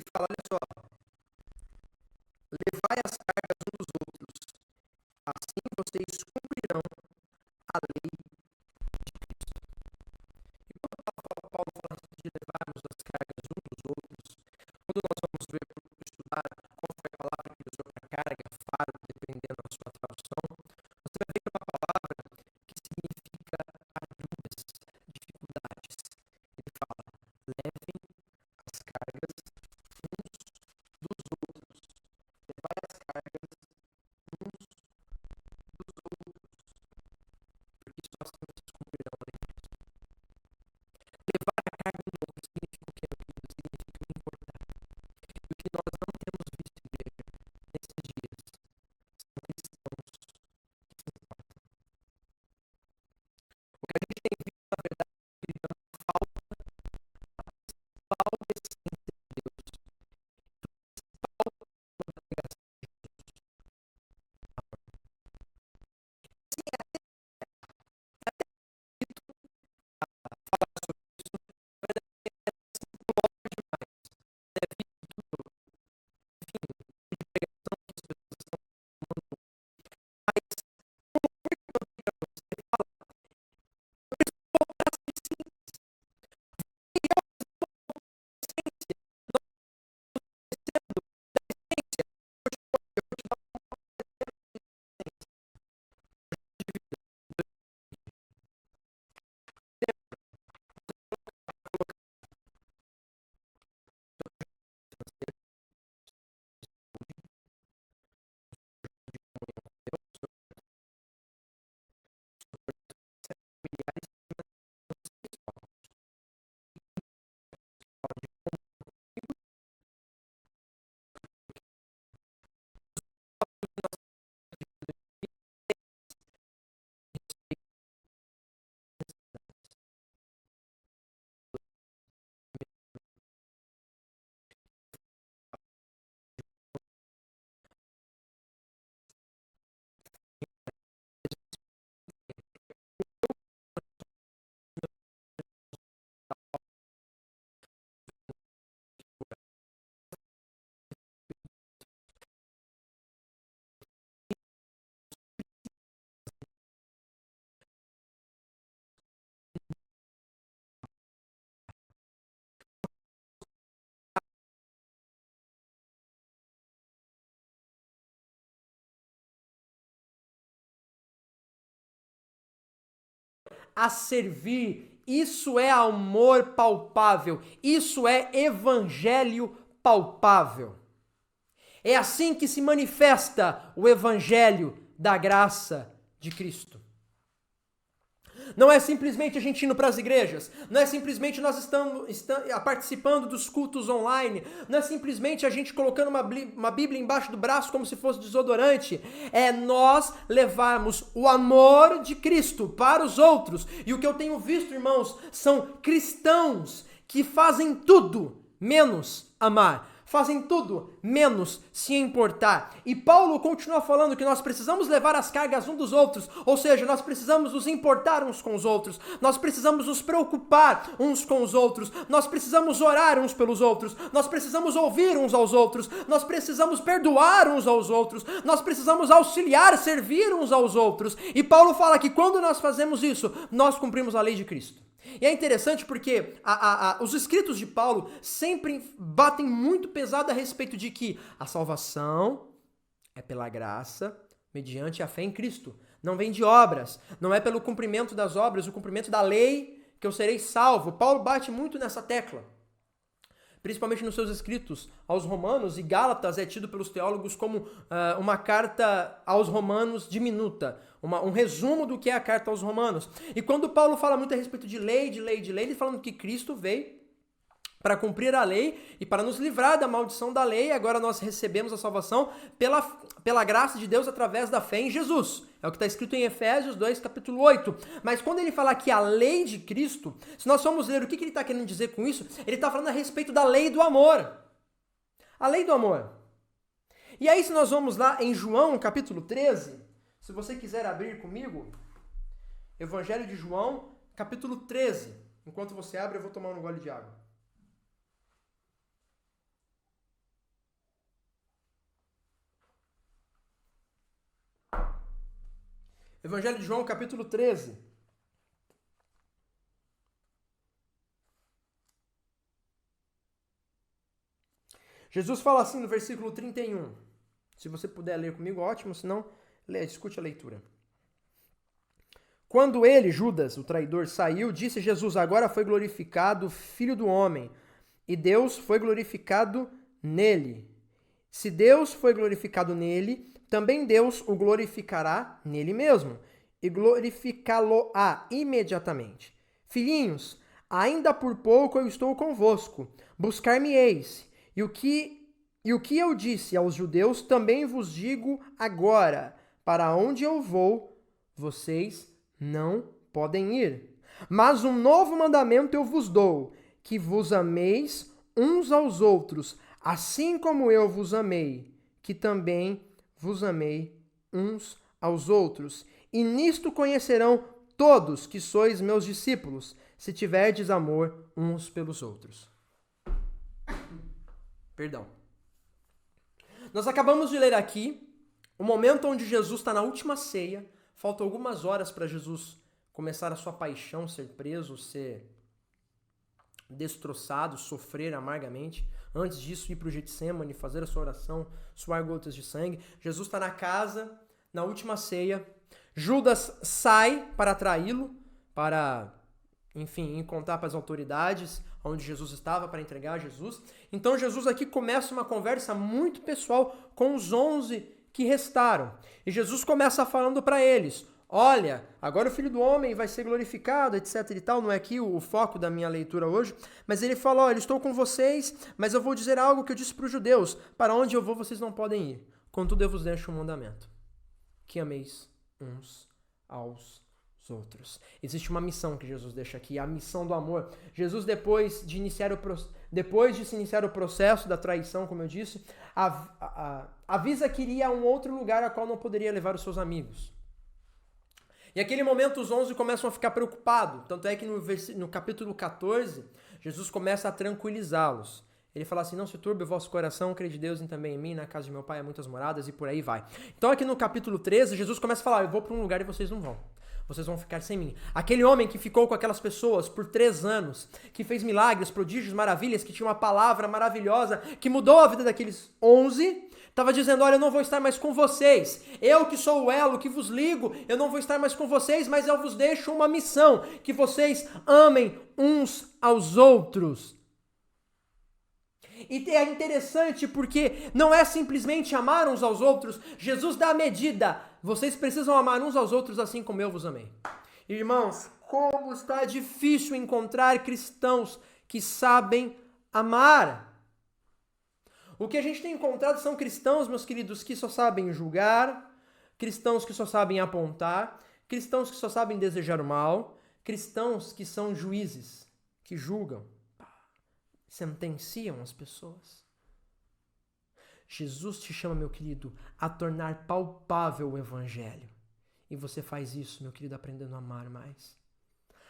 Ele fala, olha só, levai as cargas uns dos outros, assim vocês cumprirão a lei de Cristo. E quando Paulo fala de levarmos as cargas uns dos outros, quando nós vamos ver, estudar qual foi a palavra que ele usou para carga, fardo, dependendo da sua tradução, você vai ver uma palavra que significa agruras, dificuldades. Ele fala, levem as cargas uns dos outros. Levai as cargas uns dos outros. Porque isso nós temos que cumprir a lei de Cristo. Levar a carga do outro significa o quê, meu querido? Significa me importar. E o que nós não temos visto, igreja, nesses dias, são cristãos que se importam. O que a gente tem visto, na verdade, é uma falta essência de Deus. Falta da pregação de Jesus. Sim, é até dito falar sobre isso, mas é simplório demais. Devido, enfim, de pregação que as pessoas estão tomando. Mas, como foi que eu digo a você? Ele fala, eu preciso voltar a ser simples. E eu preciso voltar a ser essência. Nós esquecendo da essência. Eu vou te dar uma exemplo de essência. De vida. A servir, isso é amor palpável, isso é evangelho palpável. É assim que se manifesta o evangelho da graça de Cristo. Não é simplesmente a gente indo para as igrejas, não é simplesmente nós estamos participando dos cultos online, não é simplesmente a gente colocando uma Bíblia embaixo do braço como se fosse desodorante, é nós levarmos o amor de Cristo para os outros. E o que eu tenho visto, irmãos, são cristãos que fazem tudo menos amar. Fazem tudo menos se importar. E Paulo continua falando que nós precisamos levar as cargas uns dos outros, ou seja, nós precisamos nos importar uns com os outros, nós precisamos nos preocupar uns com os outros, nós precisamos orar uns pelos outros, nós precisamos ouvir uns aos outros, nós precisamos perdoar uns aos outros, nós precisamos auxiliar, servir uns aos outros. E Paulo fala que quando nós fazemos isso, nós cumprimos a lei de Cristo. E é interessante porque os escritos de Paulo sempre batem muito pesado a respeito de que a salvação é pela graça, mediante a fé em Cristo. Não vem de obras, não é pelo cumprimento das obras, o cumprimento da lei que eu serei salvo. Paulo bate muito nessa tecla. Principalmente nos seus escritos aos Romanos, e Gálatas é tido pelos teólogos como uma carta aos Romanos diminuta, um resumo do que é a carta aos Romanos. E quando Paulo fala muito a respeito de lei, ele falando que Cristo veio para cumprir a lei e para nos livrar da maldição da lei, agora nós recebemos a salvação pela graça de Deus através da fé em Jesus. É o que está escrito em Efésios 2, capítulo 8. Mas quando ele fala que a lei de Cristo, se nós formos ler o que ele está querendo dizer com isso, ele está falando a respeito da lei do amor. A lei do amor. E aí se nós vamos lá em João, capítulo 13, se você quiser abrir comigo, Evangelho de João, capítulo 13. Enquanto você abre, eu vou tomar um gole de água. Evangelho de João, capítulo 13. Jesus fala assim no versículo 31. Se você puder ler comigo, ótimo, se não, escute a leitura. Quando ele, Judas, o traidor, saiu, disse Jesus: agora foi glorificado o Filho do Homem, e Deus foi glorificado nele. Se Deus foi glorificado nele, também Deus o glorificará nele mesmo, e glorificá-lo-á imediatamente. Filhinhos, ainda por pouco eu estou convosco, buscar-me-eis, e o que eu disse aos judeus também vos digo agora: para onde eu vou, vocês não podem ir. Mas um novo mandamento eu vos dou, que vos ameis uns aos outros, assim como eu vos amei, que também vos amei uns aos outros. E nisto conhecerão todos que sois meus discípulos, se tiverdes amor uns pelos outros. Perdão. Nós acabamos de ler aqui o momento onde Jesus está na última ceia. Faltam algumas horas para Jesus começar a sua paixão, ser preso, ser destroçado, sofrer amargamente. Antes disso, ir para o Getsêmani, fazer a sua oração, suar gotas de sangue. Jesus está na casa, na última ceia. Judas sai para traí-lo, para, enfim, contar para as autoridades onde Jesus estava para entregar Jesus. Então Jesus aqui começa uma conversa muito pessoal com os 11 que restaram. E Jesus começa falando para eles: olha, agora o Filho do Homem vai ser glorificado, etc e tal. Não é aqui o foco da minha leitura hoje, mas ele fala: olha, estou com vocês, mas eu vou dizer algo que eu disse para os judeus: para onde eu vou vocês não podem ir. Contudo eu vos deixo um mandamento, que ameis uns aos outros. Existe uma missão que Jesus deixa aqui, a missão do amor. Jesus, depois de se iniciar o processo da traição, como eu disse, avisa que iria a um outro lugar a qual não poderia levar os seus amigos. E naquele momento os 11 começam a ficar preocupados, tanto é que no capítulo 14, Jesus começa a tranquilizá-los. Ele fala assim: não se turbe o vosso coração, crede em Deus e também em mim, na casa de meu pai há muitas moradas, e por aí vai. Então aqui no capítulo 13, Jesus começa a falar: eu vou para um lugar e vocês não vão. Vocês vão ficar sem mim. Aquele homem que ficou com aquelas pessoas por 3 anos, que fez milagres, prodígios, maravilhas, que tinha uma palavra maravilhosa, que mudou a vida daqueles 11, estava dizendo: olha, eu não vou estar mais com vocês. Eu que sou o elo que vos ligo, eu não vou estar mais com vocês, mas eu vos deixo uma missão, que vocês amem uns aos outros. E é interessante porque não é simplesmente amar uns aos outros. Jesus dá a medida. Vocês precisam amar uns aos outros assim como eu vos amei. Irmãos, como está difícil encontrar cristãos que sabem amar. O que a gente tem encontrado são cristãos, meus queridos, que só sabem julgar, cristãos que só sabem apontar, cristãos que só sabem desejar o mal, cristãos que são juízes, que julgam, sentenciam as pessoas. Jesus te chama, meu querido, a tornar palpável o evangelho. E você faz isso, meu querido, aprendendo a amar mais.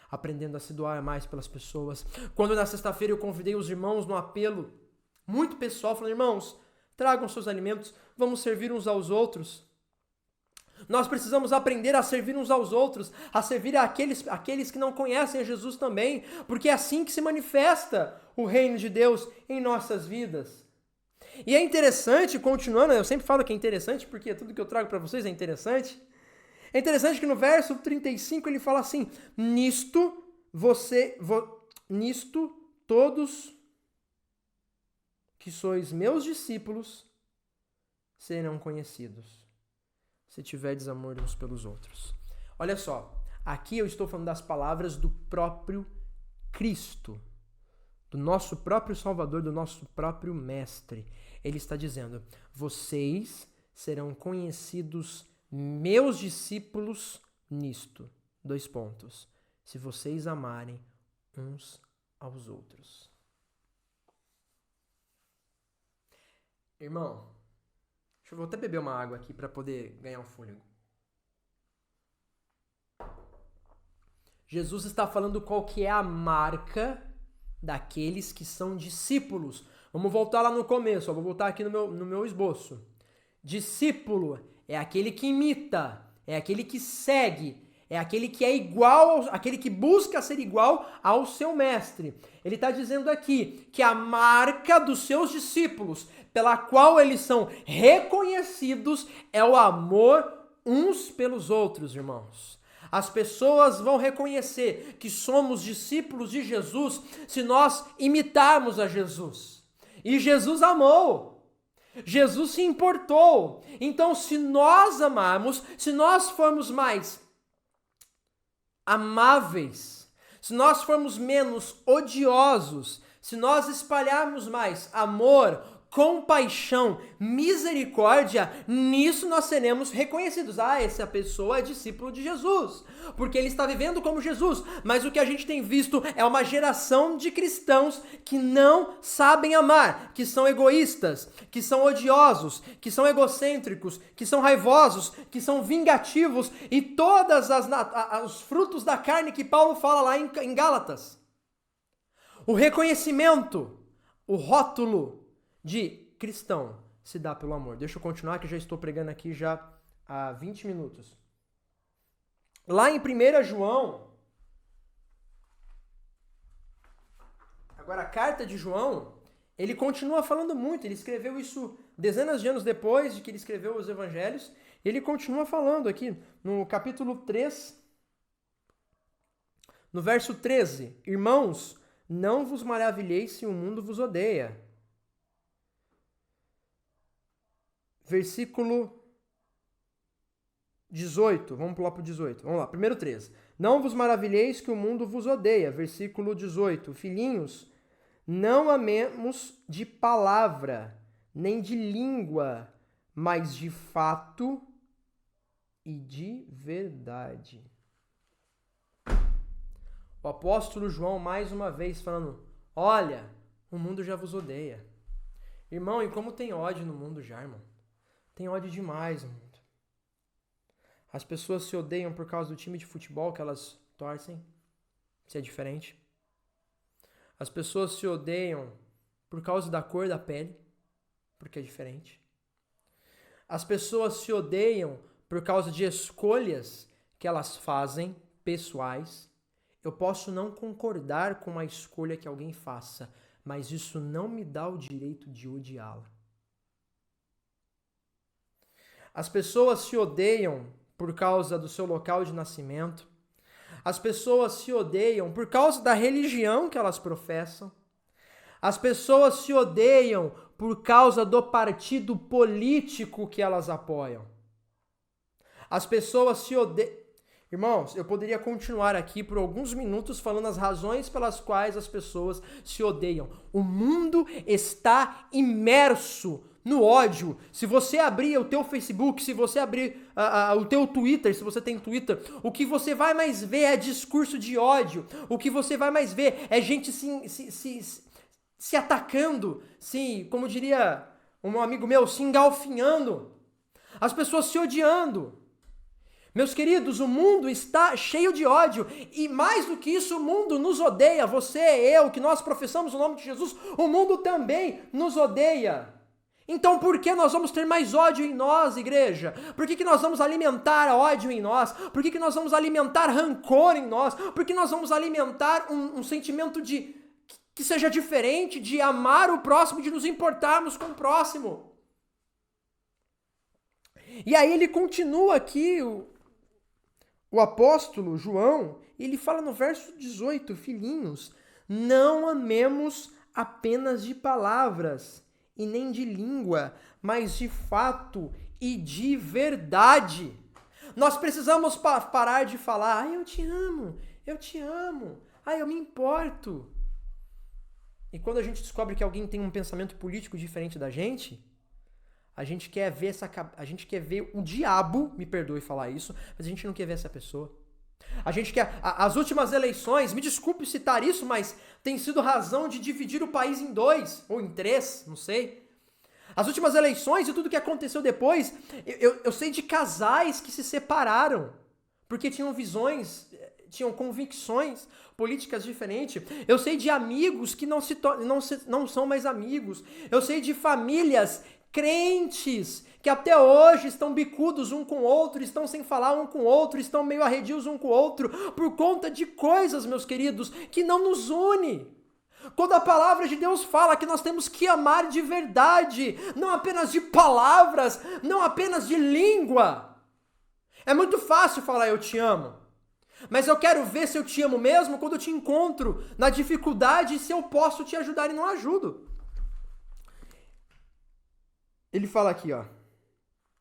Aprendendo a se doar mais pelas pessoas. Quando na sexta-feira eu convidei os irmãos num apelo muito pessoal, falando: irmãos, tragam seus alimentos, vamos servir uns aos outros. Nós precisamos aprender a servir uns aos outros, a servir aqueles que não conhecem a Jesus também, porque é assim que se manifesta o reino de Deus em nossas vidas. E é interessante, continuando, eu sempre falo que é interessante, porque tudo que eu trago para vocês é interessante. É interessante que no verso 35 ele fala assim: nisto todos que sois meus discípulos serão conhecidos, se tiverdes amor uns pelos outros. Olha só, aqui eu estou falando das palavras do próprio Cristo, do nosso próprio Salvador, do nosso próprio Mestre. Ele está dizendo: vocês serão conhecidos meus discípulos nisto. : se vocês amarem uns aos outros. Irmão, eu vou até beber uma água aqui para poder ganhar um fôlego. Jesus está falando qual que é a marca daqueles que são discípulos. Vamos voltar lá no começo, vou voltar aqui no meu esboço. Discípulo é aquele que imita, é aquele que segue, é aquele que é igual, aquele que busca ser igual ao seu mestre. Ele está dizendo aqui que a marca dos seus discípulos, pela qual eles são reconhecidos, é o amor uns pelos outros, irmãos. As pessoas vão reconhecer que somos discípulos de Jesus se nós imitarmos a Jesus. E Jesus amou. Jesus se importou. Então, se nós amarmos, se nós formos mais amáveis, se nós formos menos odiosos, se nós espalharmos mais amor, compaixão, misericórdia, nisso nós seremos reconhecidos. Essa pessoa é discípulo de Jesus, porque ele está vivendo como Jesus. Mas o que a gente tem visto é uma geração de cristãos que não sabem amar, que são egoístas, que são odiosos, que são egocêntricos, que são raivosos, que são vingativos e todos os frutos da carne que Paulo fala lá em Gálatas. O reconhecimento, o rótulo de cristão se dá pelo amor. Deixa eu continuar que já estou pregando aqui já há 20 minutos. Lá em 1 João, agora a carta de João, ele continua falando muito, ele escreveu isso dezenas de anos depois de que ele escreveu os evangelhos, e ele continua falando aqui no capítulo 3, no verso 13, irmãos, não vos maravilheis se o mundo vos odeia. Versículo 18, vamos pular para o 18, vamos lá, primeiro 13. Não vos maravilheis que o mundo vos odeia. Versículo 18, filhinhos, não amemos de palavra, nem de língua, mas de fato e de verdade. O apóstolo João mais uma vez falando, olha, o mundo já vos odeia. Irmão, e como tem ódio no mundo já, irmão? Tem ódio demais no mundo. As pessoas se odeiam por causa do time de futebol que elas torcem. Isso é diferente. As pessoas se odeiam por causa da cor da pele, porque é diferente. As pessoas se odeiam por causa de escolhas que elas fazem, pessoais. Eu posso não concordar com a escolha que alguém faça, mas isso não me dá o direito de odiá-la. As pessoas se odeiam por causa do seu local de nascimento. As pessoas se odeiam por causa da religião que elas professam. As pessoas se odeiam por causa do partido político que elas apoiam. As pessoas se odeiam... Irmãos, eu poderia continuar aqui por alguns minutos falando as razões pelas quais as pessoas se odeiam. O mundo está imerso no ódio. Se você abrir o teu Facebook, se você abrir o teu Twitter, se você tem Twitter, o que você vai mais ver é discurso de ódio. O que você vai mais ver é gente se atacando, como diria um amigo meu, se engalfinhando. As pessoas se odiando. Meus queridos, o mundo está cheio de ódio e mais do que isso, o mundo nos odeia. Você, eu, que nós professamos o nome de Jesus, o mundo também nos odeia. Então por que nós vamos ter mais ódio em nós, igreja? Por que nós vamos alimentar ódio em nós? Por que nós vamos alimentar rancor em nós? Por que nós vamos alimentar um sentimento que seja diferente, de amar o próximo, de nos importarmos com o próximo? E aí ele continua aqui, o apóstolo João, ele fala no verso 18, filhinhos, não amemos apenas de palavras e nem de língua, mas de fato e de verdade. Nós precisamos parar de falar, eu te amo, eu me importo. E quando a gente descobre que alguém tem um pensamento político diferente da gente, a gente quer ver o diabo, me perdoe falar isso, mas a gente não quer ver essa pessoa. A gente quer... As últimas eleições, me desculpe citar isso, mas tem sido razão de dividir o país em 2, ou em 3, não sei. As últimas eleições e tudo que aconteceu depois, eu sei de casais que se separaram, porque tinham visões, tinham convicções políticas diferentes. Eu sei de amigos que não são mais amigos. Eu sei de famílias crentes que até hoje estão bicudos um com o outro, estão sem falar um com o outro, estão meio arredios um com o outro, por conta de coisas, meus queridos, que não nos une. Quando a palavra de Deus fala que nós temos que amar de verdade, não apenas de palavras, não apenas de língua. É muito fácil falar eu te amo, mas eu quero ver se eu te amo mesmo quando eu te encontro na dificuldade e se eu posso te ajudar e não ajudo. Ele fala aqui, ó,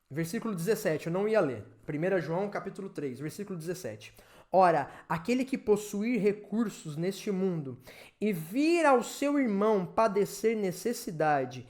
versículo 17, eu não ia ler. 1 João capítulo 3, versículo 17. Ora, aquele que possuir recursos neste mundo e vir ao seu irmão padecer necessidade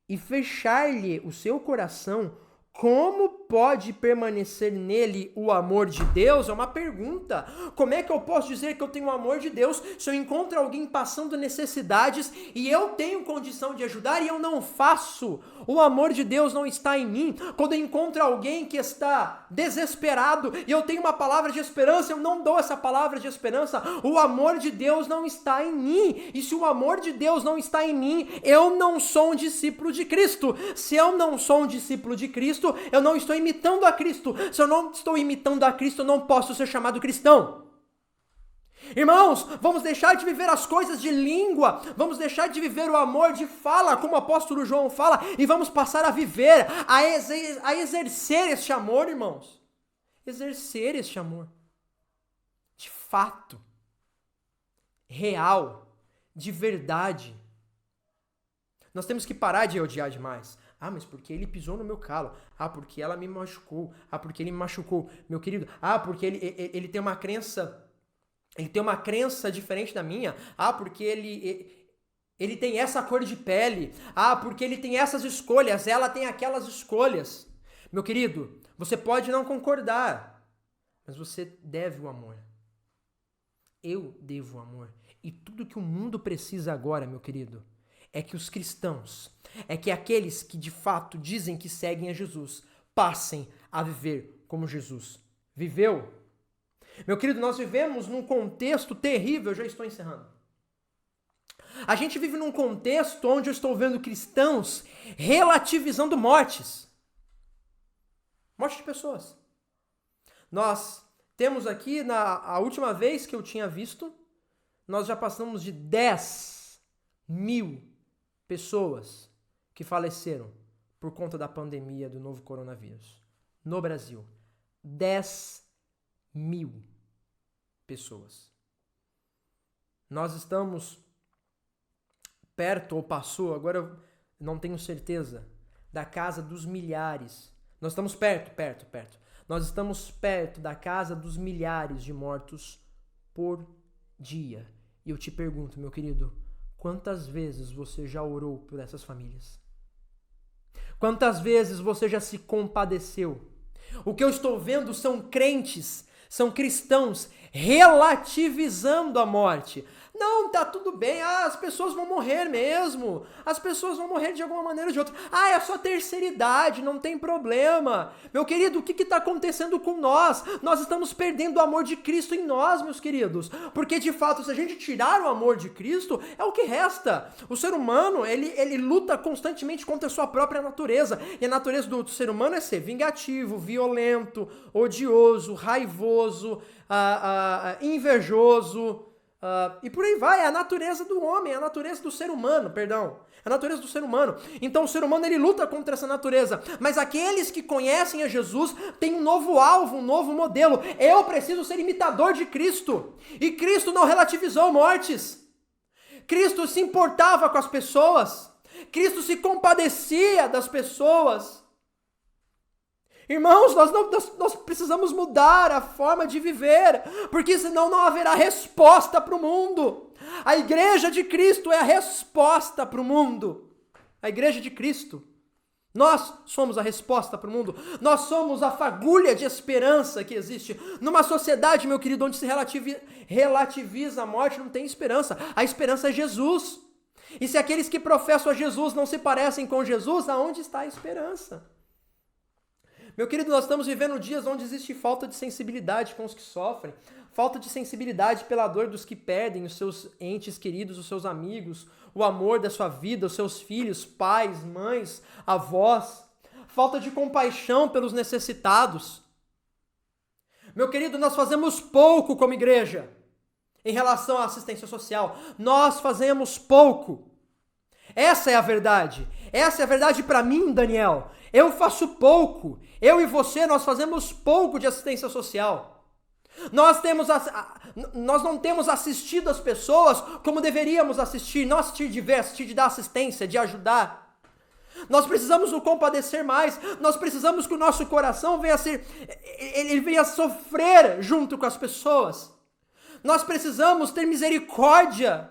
e fechar-lhe o seu coração, como pode permanecer nele o amor de Deus? É uma pergunta. Como é que eu posso dizer que eu tenho o amor de Deus se eu encontro alguém passando necessidades e eu tenho condição de ajudar e eu não faço? O amor de Deus não está em mim. Quando eu encontro alguém que está desesperado e eu tenho uma palavra de esperança, eu não dou essa palavra de esperança. O amor de Deus não está em mim. E se o amor de Deus não está em mim, eu não sou um discípulo de Cristo. Se eu não sou um discípulo de Cristo, eu não estou imitando a Cristo. Se eu não estou imitando a Cristo, eu não posso ser chamado cristão. Irmãos, vamos deixar de viver as coisas de língua, vamos deixar de viver o amor de fala, como o apóstolo João fala, e vamos passar a viver, a exercer este amor, irmãos. Exercer este amor. De fato. Real. De verdade. Nós temos que parar de odiar demais. Ah, mas porque ele pisou no meu calo. Ah, porque ela me machucou. Ah, porque ele me machucou. Meu querido, porque ele tem uma crença... Ele tem uma crença diferente da minha. Ah, porque ele tem essa cor de pele. Ah, porque ele tem essas escolhas. Ela tem aquelas escolhas. Meu querido, você pode não concordar, mas você deve o amor. Eu devo o amor. E tudo que o mundo precisa agora, meu querido, é que os cristãos, é que aqueles que de fato dizem que seguem a Jesus, passem a viver como Jesus viveu. Meu querido, nós vivemos num contexto terrível, eu já estou encerrando. A gente vive num contexto onde eu estou vendo cristãos relativizando mortes. Morte de pessoas. Nós temos aqui, a última vez que eu tinha visto, nós já passamos de 10.000 pessoas que faleceram por conta da pandemia do novo coronavírus. No Brasil. 10.000 pessoas. Nós estamos perto, ou passou, agora eu não tenho certeza, da casa dos milhares. Nós estamos perto. Nós estamos perto da casa dos milhares de mortos por dia. E eu te pergunto, meu querido, quantas vezes você já orou por essas famílias? Quantas vezes você já se compadeceu? O que eu estou vendo são crentes, são cristãos relativizando a morte. Não, tá tudo bem, as pessoas vão morrer mesmo, as pessoas vão morrer de alguma maneira ou de outra. É só terceira idade, não tem problema. Meu querido, o que está acontecendo com nós? Nós estamos perdendo o amor de Cristo em nós, meus queridos, porque de fato, se a gente tirar o amor de Cristo, é o que resta. O ser humano, ele luta constantemente contra a sua própria natureza, e a natureza do ser humano é ser vingativo, violento, odioso, raivoso, invejoso, e por aí vai, é a natureza do homem, é a natureza do ser humano, perdão. É a natureza do ser humano. Então o ser humano ele luta contra essa natureza. Mas aqueles que conhecem a Jesus têm um novo alvo, um novo modelo. Eu preciso ser imitador de Cristo. E Cristo não relativizou mortes. Cristo se importava com as pessoas. Cristo se compadecia das pessoas. Irmãos, nós precisamos mudar a forma de viver, porque senão não haverá resposta para o mundo. A igreja de Cristo é a resposta para o mundo. A igreja de Cristo. Nós somos a resposta para o mundo. Nós somos a fagulha de esperança que existe. Numa sociedade, meu querido, onde se relativiza a morte, não tem esperança. A esperança é Jesus. E se aqueles que professam a Jesus não se parecem com Jesus, aonde está a esperança? Meu querido, nós estamos vivendo dias onde existe falta de sensibilidade com os que sofrem, falta de sensibilidade pela dor dos que perdem os seus entes queridos, os seus amigos, o amor da sua vida, os seus filhos, pais, mães, avós, falta de compaixão pelos necessitados. Meu querido, nós fazemos pouco como igreja em relação à assistência social. Nós fazemos pouco. Essa é a verdade. Essa é a verdade para mim, Daniel. Eu faço pouco. Eu e você, nós fazemos pouco de assistência social. Nós não temos assistido as pessoas como deveríamos assistir. Não assistir de ver, assistir de dar assistência, de ajudar. Nós precisamos nos compadecer mais. Nós precisamos que o nosso coração ele venha sofrer junto com as pessoas. Nós precisamos ter misericórdia.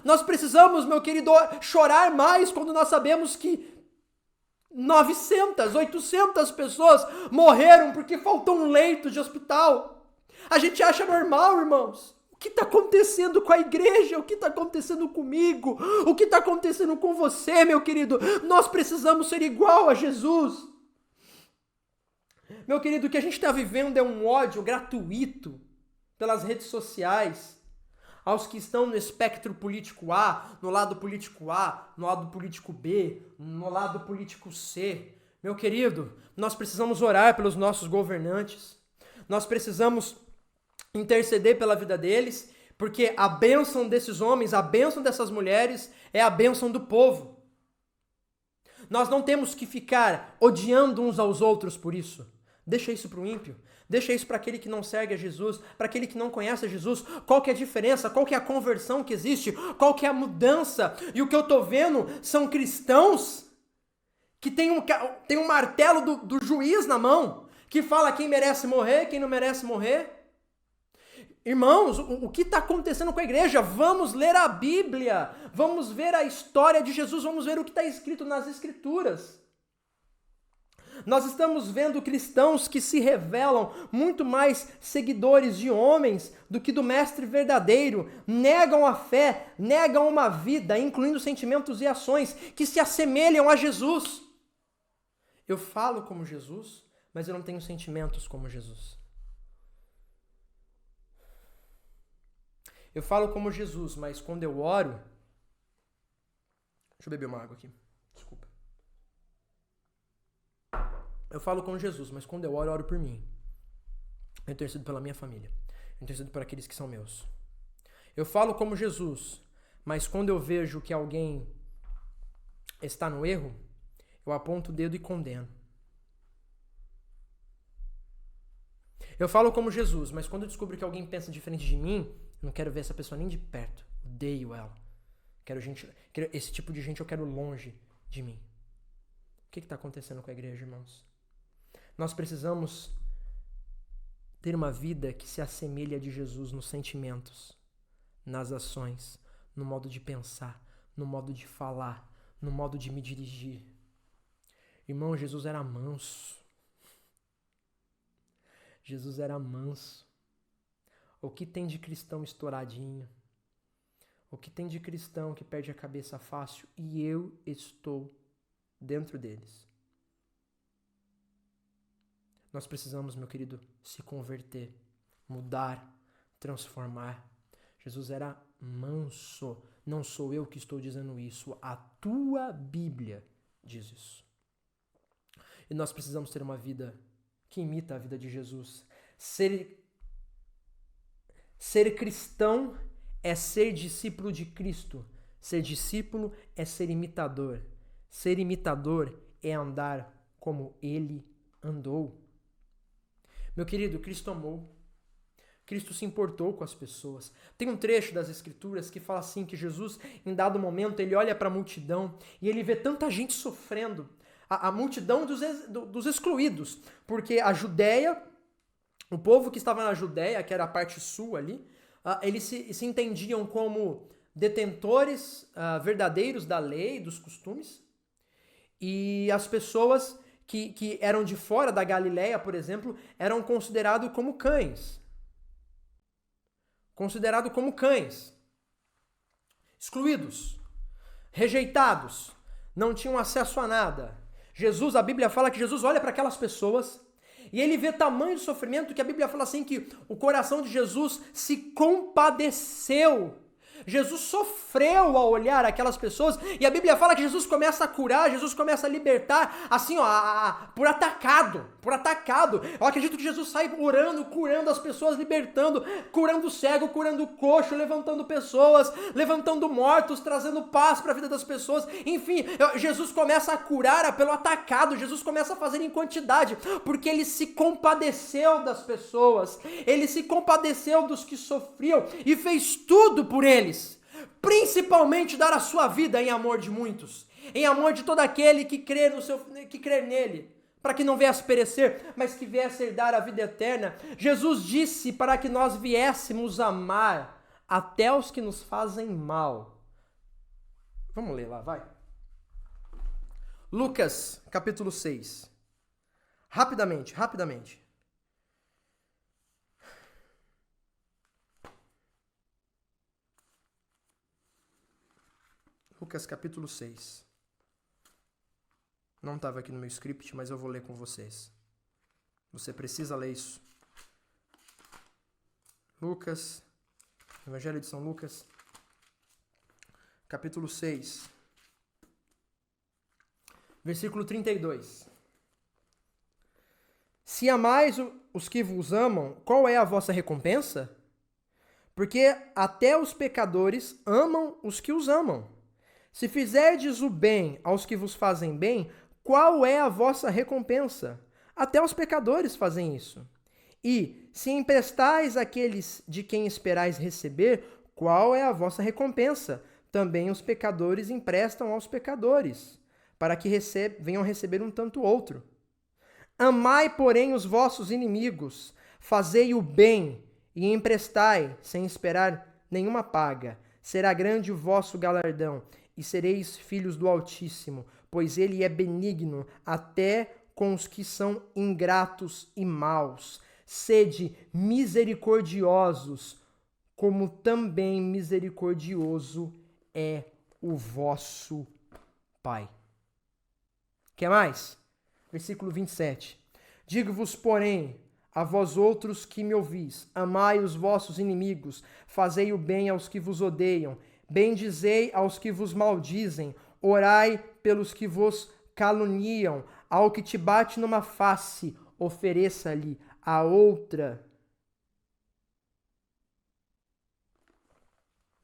Nós precisamos, meu querido, chorar mais quando nós sabemos que 900, 800 pessoas morreram porque faltou um leito de hospital. A gente acha normal, irmãos. O que está acontecendo com a igreja? O que está acontecendo comigo? O que está acontecendo com você, meu querido? Nós precisamos ser igual a Jesus. Meu querido, o que a gente está vivendo é um ódio gratuito pelas redes sociais aos que estão no espectro político A, no lado político A, no lado político B, no lado político C. Meu querido, nós precisamos orar pelos nossos governantes. Nós precisamos interceder pela vida deles, porque a bênção desses homens, a bênção dessas mulheres é a bênção do povo. Nós não temos que ficar odiando uns aos outros por isso. Deixa isso para o ímpio. Deixa isso para aquele que não segue a Jesus, para aquele que não conhece a Jesus. Qual que é a diferença? Qual que é a conversão que existe? Qual que é a mudança? E o que eu estou vendo são cristãos que tem um martelo do juiz na mão, que fala quem merece morrer, quem não merece morrer. Irmãos, o que está acontecendo com a igreja? Vamos ler a Bíblia, vamos ver a história de Jesus, vamos ver o que está escrito nas Escrituras. Nós estamos vendo cristãos que se revelam muito mais seguidores de homens do que do mestre verdadeiro, negam a fé, negam uma vida, incluindo sentimentos e ações que se assemelham a Jesus. Eu falo como Jesus, mas eu não tenho sentimentos como Jesus. Eu falo como Jesus, mas quando eu oro... Deixa eu beber uma água aqui. Desculpa. Eu falo como Jesus, mas quando eu oro por mim. Eu intercedo pela minha família. Eu intercedo por aqueles que são meus. Eu falo como Jesus, mas quando eu vejo que alguém está no erro, eu aponto o dedo e condeno. Eu falo como Jesus, mas quando eu descubro que alguém pensa diferente de mim, eu não quero ver essa pessoa nem de perto. Odeio ela. Esse tipo de gente eu quero longe de mim. O que está acontecendo com a igreja, irmãos? Nós precisamos ter uma vida que se assemelhe a de Jesus nos sentimentos, nas ações, no modo de pensar, no modo de falar, no modo de me dirigir. Irmão, Jesus era manso. Jesus era manso. O que tem de cristão estouradinho? O que tem de cristão que perde a cabeça fácil? E eu estou dentro deles. Nós precisamos, meu querido, se converter, mudar, transformar. Jesus era manso. Não sou eu que estou dizendo isso. A tua Bíblia diz isso. E nós precisamos ter uma vida que imita a vida de Jesus. Ser cristão é ser discípulo de Cristo. Ser discípulo é ser imitador. Ser imitador é andar como ele andou. Meu querido, Cristo amou. Cristo se importou com as pessoas. Tem um trecho das Escrituras que fala assim, que Jesus, em dado momento, ele olha para a multidão e ele vê tanta gente sofrendo. A multidão dos excluídos. Porque a Judéia, o povo que estava na Judéia, que era a parte sul ali, eles se entendiam como detentores verdadeiros da lei, dos costumes. E as pessoas que eram de fora da Galileia, por exemplo, eram considerados como cães. Considerados como cães. Excluídos. Rejeitados. Não tinham acesso a nada. Jesus, a Bíblia fala que Jesus olha para aquelas pessoas E ele vê tamanho sofrimento que a Bíblia fala assim que o coração de Jesus se compadeceu. Jesus sofreu ao olhar aquelas pessoas, e a Bíblia fala que Jesus começa a curar, Jesus começa a libertar, assim, ó, por atacado. Eu acredito que Jesus sai orando, curando as pessoas, libertando, curando o cego, curando o coxo, levantando pessoas, levantando mortos, trazendo paz para a vida das pessoas. Enfim, Jesus começa a curar pelo atacado, Jesus começa a fazer em quantidade, porque ele se compadeceu das pessoas, ele se compadeceu dos que sofriam e fez tudo por eles. Principalmente dar a sua vida em amor de muitos, em amor de todo aquele que crê nele, para que não viesse perecer, mas que viesse herdar a vida eterna. Jesus disse para que nós viéssemos amar até os que nos fazem mal. Vamos ler lá, vai. Lucas, capítulo 6. Rapidamente. Lucas capítulo 6. Não estava aqui no meu script, mas eu vou ler com vocês. Você precisa ler isso. Lucas, Evangelho de São Lucas, capítulo 6, versículo 32. Se amais os que vos amam, qual é a vossa recompensa? Porque até os pecadores amam os que os amam. Se fizerdes o bem aos que vos fazem bem, qual é a vossa recompensa? Até os pecadores fazem isso. E, se emprestais àqueles de quem esperais receber, qual é a vossa recompensa? Também os pecadores emprestam aos pecadores, para que venham receber um tanto outro. Amai, porém, os vossos inimigos, fazei o bem e emprestai, sem esperar nenhuma paga. Será grande o vosso galardão, e sereis filhos do Altíssimo, pois ele é benigno até com os que são ingratos e maus. Sede misericordiosos, como também misericordioso é o vosso Pai. Quer mais? Versículo 27. Digo-vos, porém, a vós outros que me ouvis, amai os vossos inimigos, fazei o bem aos que vos odeiam, bendizei aos que vos maldizem, orai pelos que vos caluniam, ao que te bate numa face, ofereça-lhe a outra.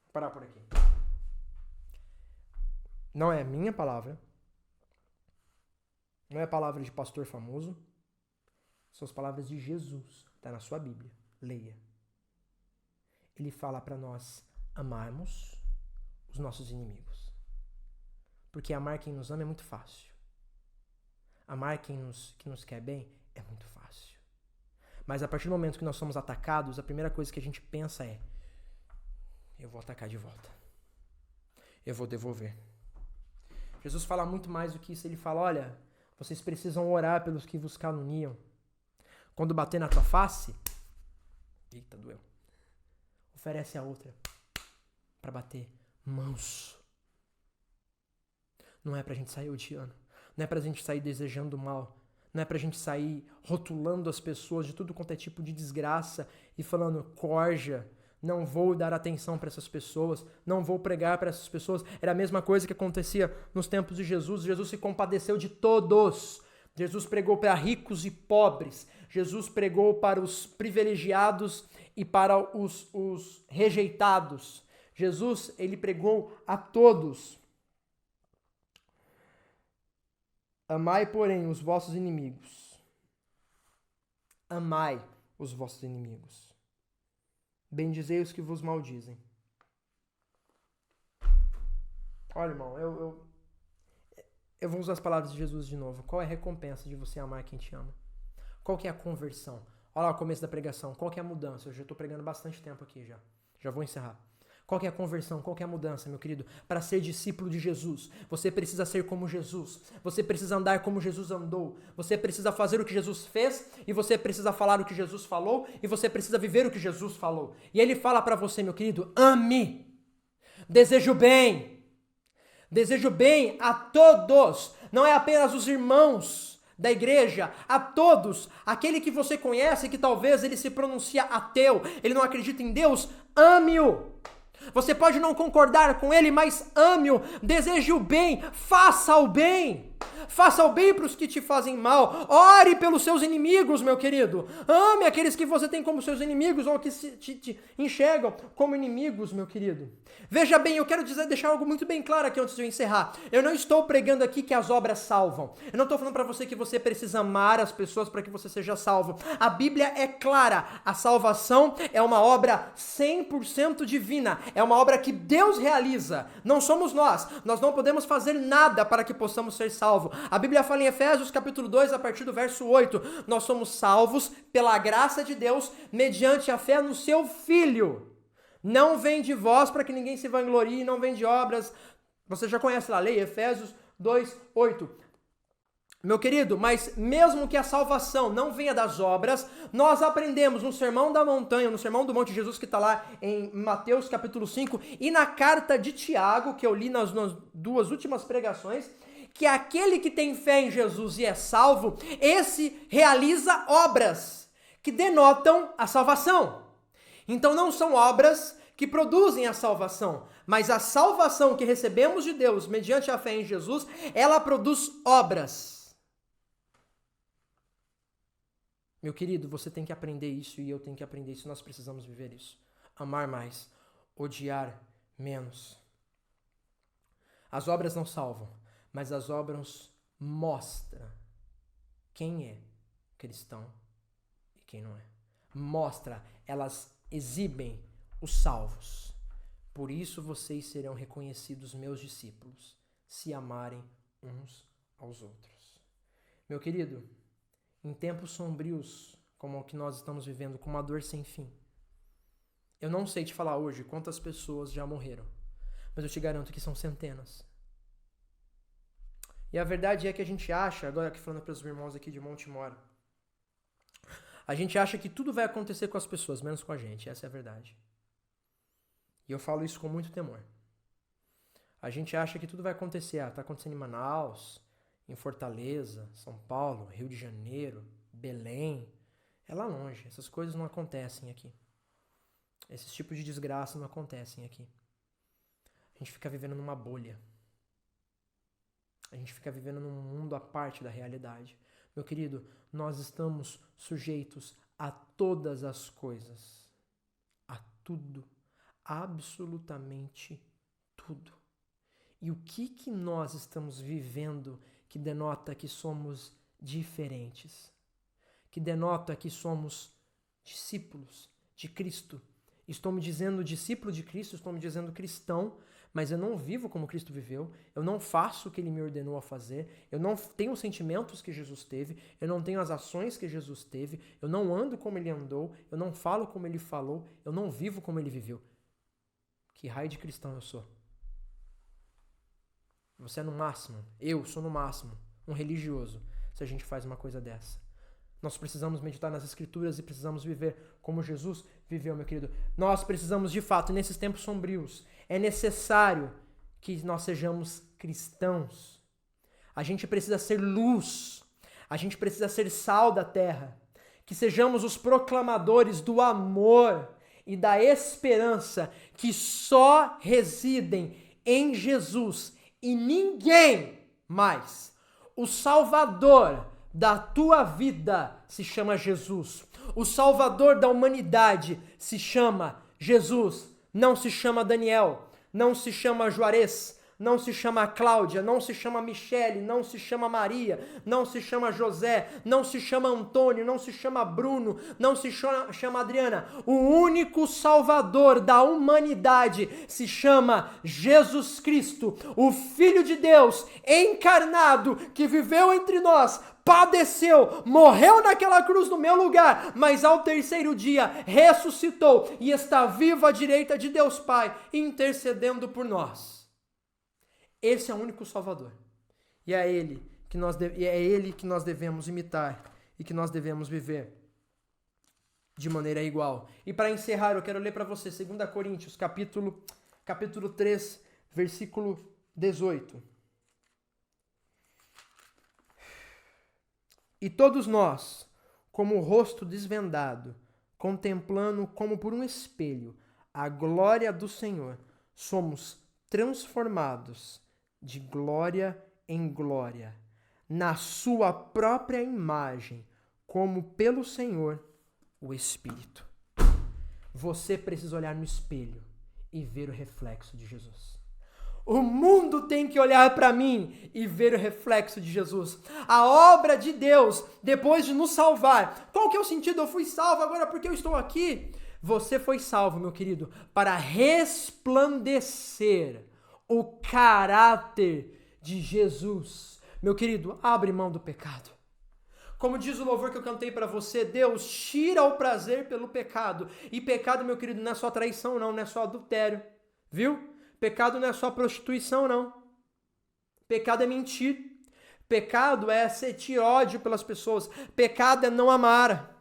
Vou parar por aqui. Não é minha palavra, não é a palavra de pastor famoso, são as palavras de Jesus, está na sua Bíblia, leia. Ele fala para nós amarmos os nossos inimigos. Porque amar quem nos ama é muito fácil. Amar que nos quer bem é muito fácil. Mas a partir do momento que nós somos atacados, a primeira coisa que a gente pensa é: eu vou atacar de volta. Eu vou devolver. Jesus fala muito mais do que isso. Ele fala: olha, vocês precisam orar pelos que vos caluniam. Quando bater na tua face, eita, doeu. Oferece a outra para bater manso. Não é pra gente sair odiando. Não é pra gente sair desejando mal. Não é pra gente sair rotulando as pessoas de tudo quanto é tipo de desgraça e falando corja. Não vou dar atenção para essas pessoas. Não vou pregar para essas pessoas. Era a mesma coisa que acontecia nos tempos de Jesus. Jesus se compadeceu de todos. Jesus pregou para ricos e pobres. Jesus pregou para os privilegiados e para os rejeitados. Jesus, ele pregou a todos. Amai, porém, os vossos inimigos. Amai os vossos inimigos. Bendizei os que vos maldizem. Olha, irmão, eu vou usar as palavras de Jesus de novo. Qual é a recompensa de você amar quem te ama? Qual que é a conversão? Olha lá o começo da pregação. Qual que é a mudança? Eu já estou pregando bastante tempo aqui já. Já vou encerrar. Qual que é a conversão? Qual que é a mudança, meu querido? Para ser discípulo de Jesus, você precisa ser como Jesus. Você precisa andar como Jesus andou. Você precisa fazer o que Jesus fez e você precisa falar o que Jesus falou e você precisa viver o que Jesus falou. E ele fala para você, meu querido, ame. Desejo bem. Desejo bem a todos. Não é apenas os irmãos da igreja, a todos, aquele que você conhece, que talvez ele se pronuncia ateu, ele não acredita em Deus, ame-o. Você pode não concordar com ele, mas ame-o, deseje o bem, faça o bem. Faça o bem para os que te fazem mal. Ore pelos seus inimigos, meu querido. Ame aqueles que você tem como seus inimigos ou que te enxergam como inimigos, meu querido. Veja bem, eu quero deixar algo muito bem claro aqui antes de eu encerrar. Eu não estou pregando aqui que as obras salvam. Eu não estou falando para você que você precisa amar as pessoas para que você seja salvo. A Bíblia é clara. A salvação é uma obra 100% divina. É uma obra que Deus realiza. Não somos nós. Nós não podemos fazer nada para que possamos ser salvos. A Bíblia fala em Efésios capítulo 2, a partir do verso 8. Nós somos salvos pela graça de Deus, mediante a fé no seu Filho. Não vem de vós para que ninguém se vanglorie, não vem de obras. Você já conhece lá a lei, Efésios 2, 8. Meu querido, mas mesmo que a salvação não venha das obras, nós aprendemos no Sermão da Montanha, no Sermão do Monte Jesus, que está lá em Mateus capítulo 5, e na carta de Tiago, que eu li nas duas últimas pregações, que aquele que tem fé em Jesus e é salvo, esse realiza obras que denotam a salvação. Então não são obras que produzem a salvação, mas a salvação que recebemos de Deus mediante a fé em Jesus, ela produz obras. Meu querido, você tem que aprender isso e eu tenho que aprender isso, nós precisamos viver isso. Amar mais, odiar menos. As obras não salvam, mas as obras mostram quem é cristão e quem não é. Mostra, elas exibem os salvos. Por isso vocês serão reconhecidos meus discípulos, se amarem uns aos outros. Meu querido, em tempos sombrios, como o que nós estamos vivendo, com uma dor sem fim, eu não sei te falar hoje quantas pessoas já morreram, mas eu te garanto que são centenas. E a verdade é que a gente acha, agora aqui falando para os irmãos aqui de Montemor, a gente acha que tudo vai acontecer com as pessoas, menos com a gente, essa é a verdade. E eu falo isso com muito temor. A gente acha que tudo vai acontecer, tá acontecendo em Manaus, em Fortaleza, São Paulo, Rio de Janeiro, Belém, é lá longe, essas coisas não acontecem aqui. Esses tipos de desgraça não acontecem aqui. A gente fica vivendo numa bolha. A gente fica vivendo num mundo à parte da realidade. Meu querido, nós estamos sujeitos a todas as coisas. A tudo. Absolutamente tudo. E o que nós estamos vivendo que denota que somos diferentes? Que denota que somos discípulos de Cristo? Estou me dizendo discípulo de Cristo, estou me dizendo cristão, mas eu não vivo como Cristo viveu, eu não faço o que Ele me ordenou a fazer, eu não tenho os sentimentos que Jesus teve, eu não tenho as ações que Jesus teve, eu não ando como Ele andou, eu não falo como Ele falou, eu não vivo como Ele viveu. Que raio de cristão eu sou? Você é no máximo, eu sou no máximo, um religioso, se a gente faz uma coisa dessa. Nós precisamos meditar nas Escrituras e precisamos viver como Jesus viveu, meu querido. Nós precisamos, de fato, nesses tempos sombrios, é necessário que nós sejamos cristãos. A gente precisa ser luz. A gente precisa ser sal da terra. Que sejamos os proclamadores do amor e da esperança que só residem em Jesus e ninguém mais. O Salvador da tua vida se chama Jesus. O Salvador da humanidade se chama Jesus. Não se chama Daniel, não se chama Juarez, não se chama Cláudia, não se chama Michele, não se chama Maria, não se chama José, não se chama Antônio, não se chama Bruno, não se chama Adriana. O único Salvador da humanidade se chama Jesus Cristo, o Filho de Deus encarnado que viveu entre nós, padeceu, morreu naquela cruz no meu lugar, mas ao terceiro dia ressuscitou e está vivo à direita de Deus Pai, intercedendo por nós. Esse é o único Salvador. E é Ele que nós devemos imitar e que nós devemos viver de maneira igual. E para encerrar, eu quero ler para você 2 Coríntios, capítulo 3, versículo 18. E todos nós, como o rosto desvendado, contemplando como por um espelho a glória do Senhor, somos transformados de glória em glória, na sua própria imagem, como pelo Senhor, o Espírito. Você precisa olhar no espelho e ver o reflexo de Jesus. O mundo tem que olhar para mim e ver o reflexo de Jesus. A obra de Deus, depois de nos salvar. Qual que é o sentido? Eu fui salvo agora porque eu estou aqui. Você foi salvo, meu querido, para resplandecer o caráter de Jesus. Meu querido, abre mão do pecado. Como diz o louvor que eu cantei para você, Deus tira o prazer pelo pecado. E pecado, meu querido, não é só traição não é só adultério. Viu? Pecado não é só prostituição, não. Pecado é mentir. Pecado é sentir ódio pelas pessoas. Pecado é não amar.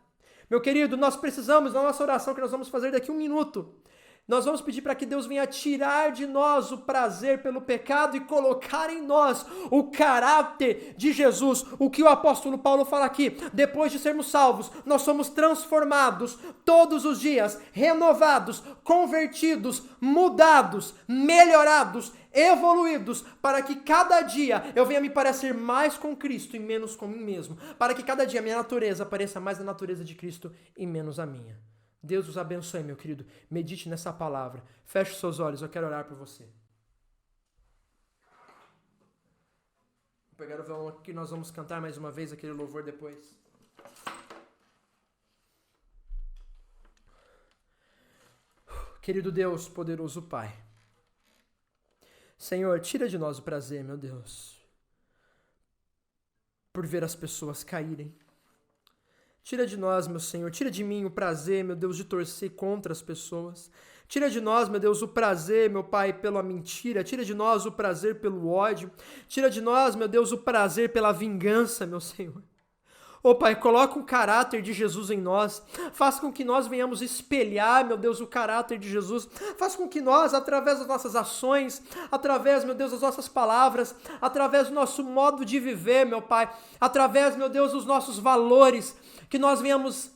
Meu querido, nós precisamos, na nossa oração que nós vamos fazer daqui a 1 minuto, nós vamos pedir para que Deus venha tirar de nós o prazer pelo pecado e colocar em nós o caráter de Jesus. O que o apóstolo Paulo fala aqui, depois de sermos salvos, nós somos transformados todos os dias, renovados, convertidos, mudados, melhorados, evoluídos, para que cada dia eu venha me parecer mais com Cristo e menos com mim mesmo. Para que cada dia a minha natureza pareça mais a natureza de Cristo e menos a minha. Deus os abençoe, meu querido. Medite nessa palavra. Feche os seus olhos, eu quero orar por você. Vou pegar o violão aqui, nós vamos cantar mais uma vez aquele louvor depois. Querido Deus, poderoso Pai. Senhor, tira de nós o prazer, meu Deus, por ver as pessoas caírem. Tira de nós, meu Senhor, tira de mim o prazer, meu Deus, de torcer contra as pessoas. Tira de nós, meu Deus, o prazer, meu Pai, pela mentira. Tira de nós o prazer pelo ódio. Tira de nós, meu Deus, o prazer pela vingança, meu Senhor. Ô Pai, coloca o caráter de Jesus em nós. Faça com que nós venhamos espelhar, meu Deus, o caráter de Jesus. Faça com que nós, através das nossas ações, através, meu Deus, das nossas palavras, através do nosso modo de viver, meu Pai, através, meu Deus, dos nossos valores, que nós venhamos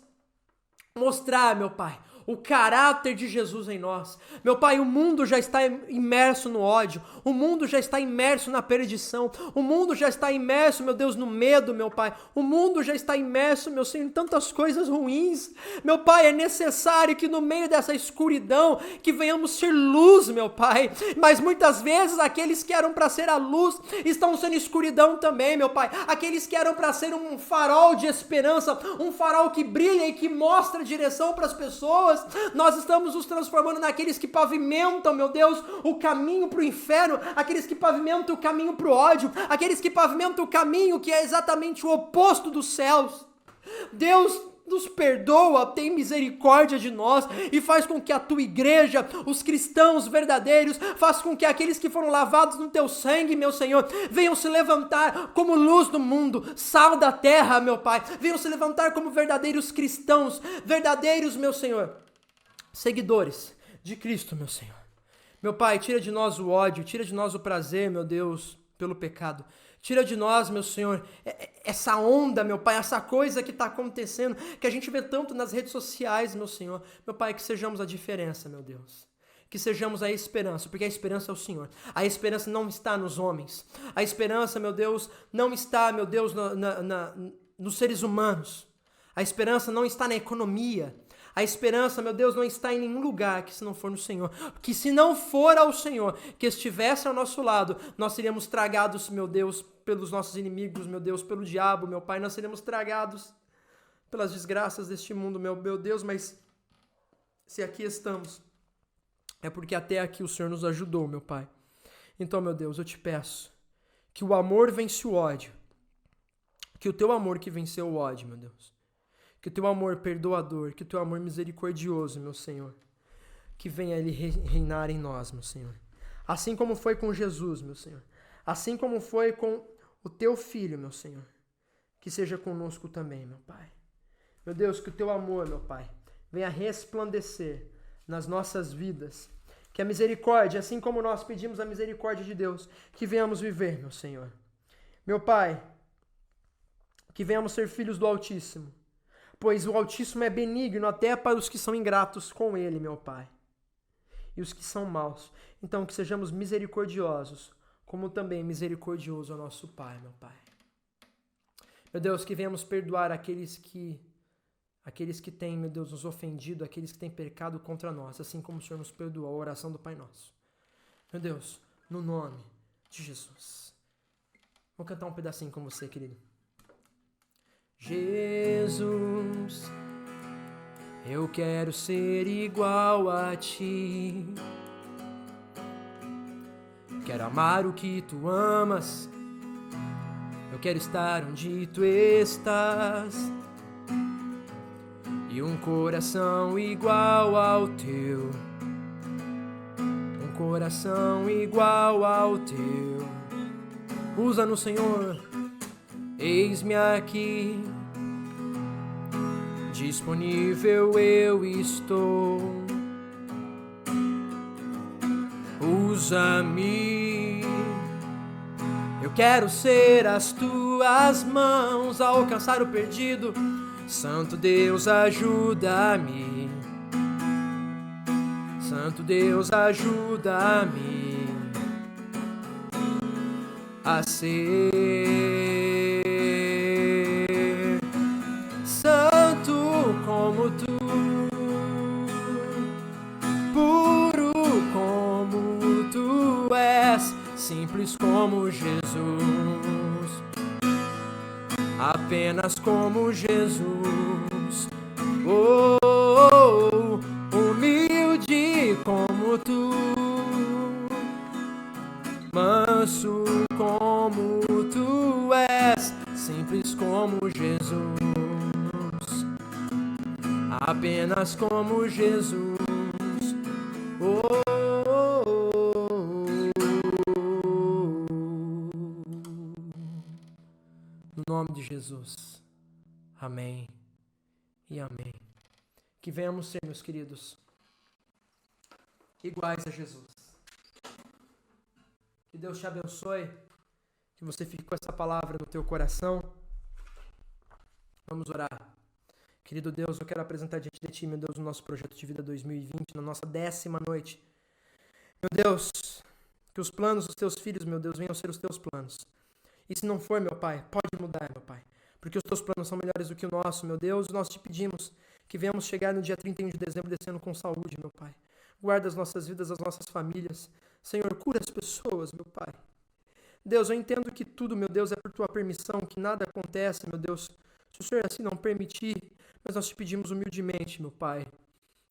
mostrar, meu Pai, o caráter de Jesus em nós. Meu Pai, o mundo já está imerso no ódio, o mundo já está imerso na perdição, o mundo já está imerso, meu Deus, no medo, meu Pai, o mundo já está imerso, meu Senhor, em tantas coisas ruins. Meu Pai, é necessário que no meio dessa escuridão, que venhamos ser luz, meu Pai, mas muitas vezes aqueles que eram para ser a luz, estão sendo escuridão também, meu Pai, aqueles que eram para ser um farol de esperança, um farol que brilha e que mostra direção para as pessoas, nós estamos nos transformando naqueles que pavimentam, meu Deus, o caminho para o inferno, aqueles que pavimentam o caminho para o ódio, aqueles que pavimentam o caminho que é exatamente o oposto dos céus. Deus nos perdoa, tem misericórdia de nós e faz com que a tua igreja, os cristãos verdadeiros, faz com que aqueles que foram lavados no teu sangue, meu Senhor, venham se levantar como luz do mundo, sal da terra, meu Pai, venham se levantar como verdadeiros cristãos, verdadeiros, meu Senhor, seguidores de Cristo, meu Senhor. Meu Pai, tira de nós o ódio, tira de nós o prazer, meu Deus, pelo pecado. Tira de nós, meu Senhor, essa onda, meu Pai, essa coisa que está acontecendo, que a gente vê tanto nas redes sociais, meu Senhor. Meu Pai, que sejamos a diferença, meu Deus. Que sejamos a esperança, porque a esperança é o Senhor. A esperança não está nos homens. A esperança, meu Deus, não está, meu Deus, nos seres humanos. A esperança não está na economia. A esperança, meu Deus, não está em nenhum lugar que se não for no Senhor. Que se não for ao Senhor, que estivesse ao nosso lado, nós seríamos tragados, meu Deus, pelos nossos inimigos, meu Deus, pelo diabo, meu Pai. Nós seríamos tragados pelas desgraças deste mundo, meu Deus. Mas se aqui estamos, é porque até aqui o Senhor nos ajudou, meu Pai. Então, meu Deus, eu te peço que o amor vence o ódio. Que o teu amor que venceu o ódio, meu Deus. Que o teu amor perdoador, que o teu amor misericordioso, meu Senhor, que venha ele reinar em nós, meu Senhor. Assim como foi com Jesus, meu Senhor. Assim como foi com o teu Filho, meu Senhor. Que seja conosco também, meu Pai. Meu Deus, que o teu amor, meu Pai, venha resplandecer nas nossas vidas. Que a misericórdia, assim como nós pedimos a misericórdia de Deus, que venhamos viver, meu Senhor. Meu Pai, que venhamos ser filhos do Altíssimo, pois o Altíssimo é benigno até para os que são ingratos com Ele, meu Pai, e os que são maus. Então, que sejamos misericordiosos, como também misericordioso é o nosso Pai, meu Pai. Meu Deus, que venhamos perdoar aqueles que têm, meu Deus, nos ofendido, aqueles que têm pecado contra nós, assim como o Senhor nos perdoou, a oração do Pai Nosso. Meu Deus, no nome de Jesus. Vou cantar um pedacinho com você, querido. Jesus, eu quero ser igual a ti. Quero amar o que tu amas. Eu quero estar onde tu estás. E um coração igual ao teu. Um coração igual ao teu. Usa-nos, Senhor. Eis-me aqui. Disponível eu estou. Usa-me. Eu quero ser as tuas mãos a alcançar o perdido. Santo Deus, ajuda-me. Santo Deus, ajuda-me a ser santo como tu, puro como tu és, simples como Jesus, apenas como Jesus, humilde como tu, manso como tu és, simples como Jesus, apenas como Jesus. No nome de Jesus. Amém e amém. Que venhamos ser, meus queridos, iguais a Jesus. Que Deus te abençoe, que você fique com essa palavra no teu coração. Vamos orar. Querido Deus, eu quero apresentar diante de Ti, meu Deus, o nosso projeto de vida 2020, na nossa 10ª noite. Meu Deus, que os planos dos Teus filhos, meu Deus, venham ser os Teus planos. E se não for, meu Pai, pode mudar, meu Pai, porque os Teus planos são melhores do que o nosso, meu Deus. Nós te pedimos que venhamos chegar no dia 31 de dezembro descendo com saúde, meu Pai. Guarda as nossas vidas, as nossas famílias. Senhor, cura as pessoas, meu Pai. Deus, eu entendo que tudo, meu Deus, é por Tua permissão, que nada acontece, meu Deus, se o Senhor assim não permitir, mas nós te pedimos humildemente, meu Pai,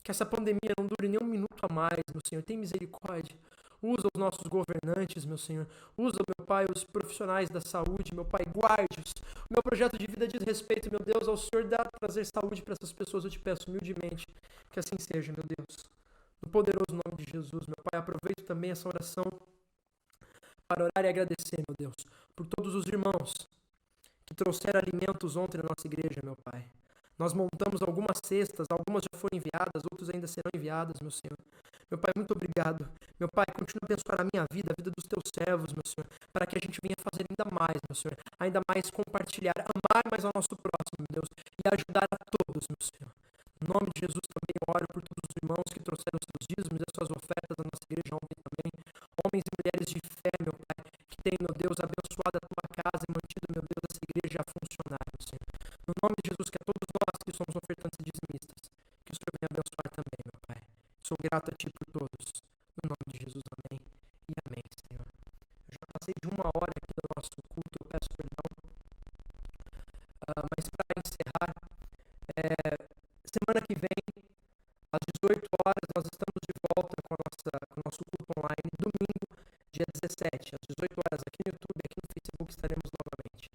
que essa pandemia não dure nem um minuto a mais, meu Senhor. Tem misericórdia. Usa os nossos governantes, meu Senhor. Usa, meu Pai, os profissionais da saúde, meu Pai, guarde-os. O meu projeto de vida diz respeito, meu Deus, ao Senhor trazer saúde para essas pessoas. Eu te peço humildemente que assim seja, meu Deus. No poderoso nome de Jesus, meu Pai, aproveito também essa oração para orar e agradecer, meu Deus, por todos os irmãos que trouxeram alimentos ontem na nossa igreja, meu Pai. Nós montamos algumas cestas, algumas já foram enviadas, outras ainda serão enviadas, meu Senhor. Meu Pai, muito obrigado. Meu Pai, continua a abençoar a minha vida, a vida dos Teus servos, meu Senhor, para que a gente venha fazer ainda mais, meu Senhor, ainda mais compartilhar, amar mais ao nosso próximo, meu Deus, e ajudar a todos, meu Senhor. Em nome de Jesus também eu oro por todos os irmãos que trouxeram os seus dízimos e as suas ofertas à nossa igreja ontem também. Homens e mulheres de fé, meu Pai, que tem, meu Deus, abençoado a Tua casa e mantido, meu Deus, essa igreja a funcionar, meu Senhor. No nome de Jesus, que a todos nós que somos ofertantes e dizimistas, que o Senhor venha abençoar também, meu Pai. Sou grato a Ti por todos. No nome de Jesus, amém e amém, Senhor. Eu já passei de 1 hora aqui do nosso culto, eu peço perdão. Mas para encerrar, semana que vem, às 18 horas, nós estamos de volta com o nosso culto online. Domingo, dia 17, às 18 horas, aqui no YouTube, aqui no Facebook, estaremos novamente.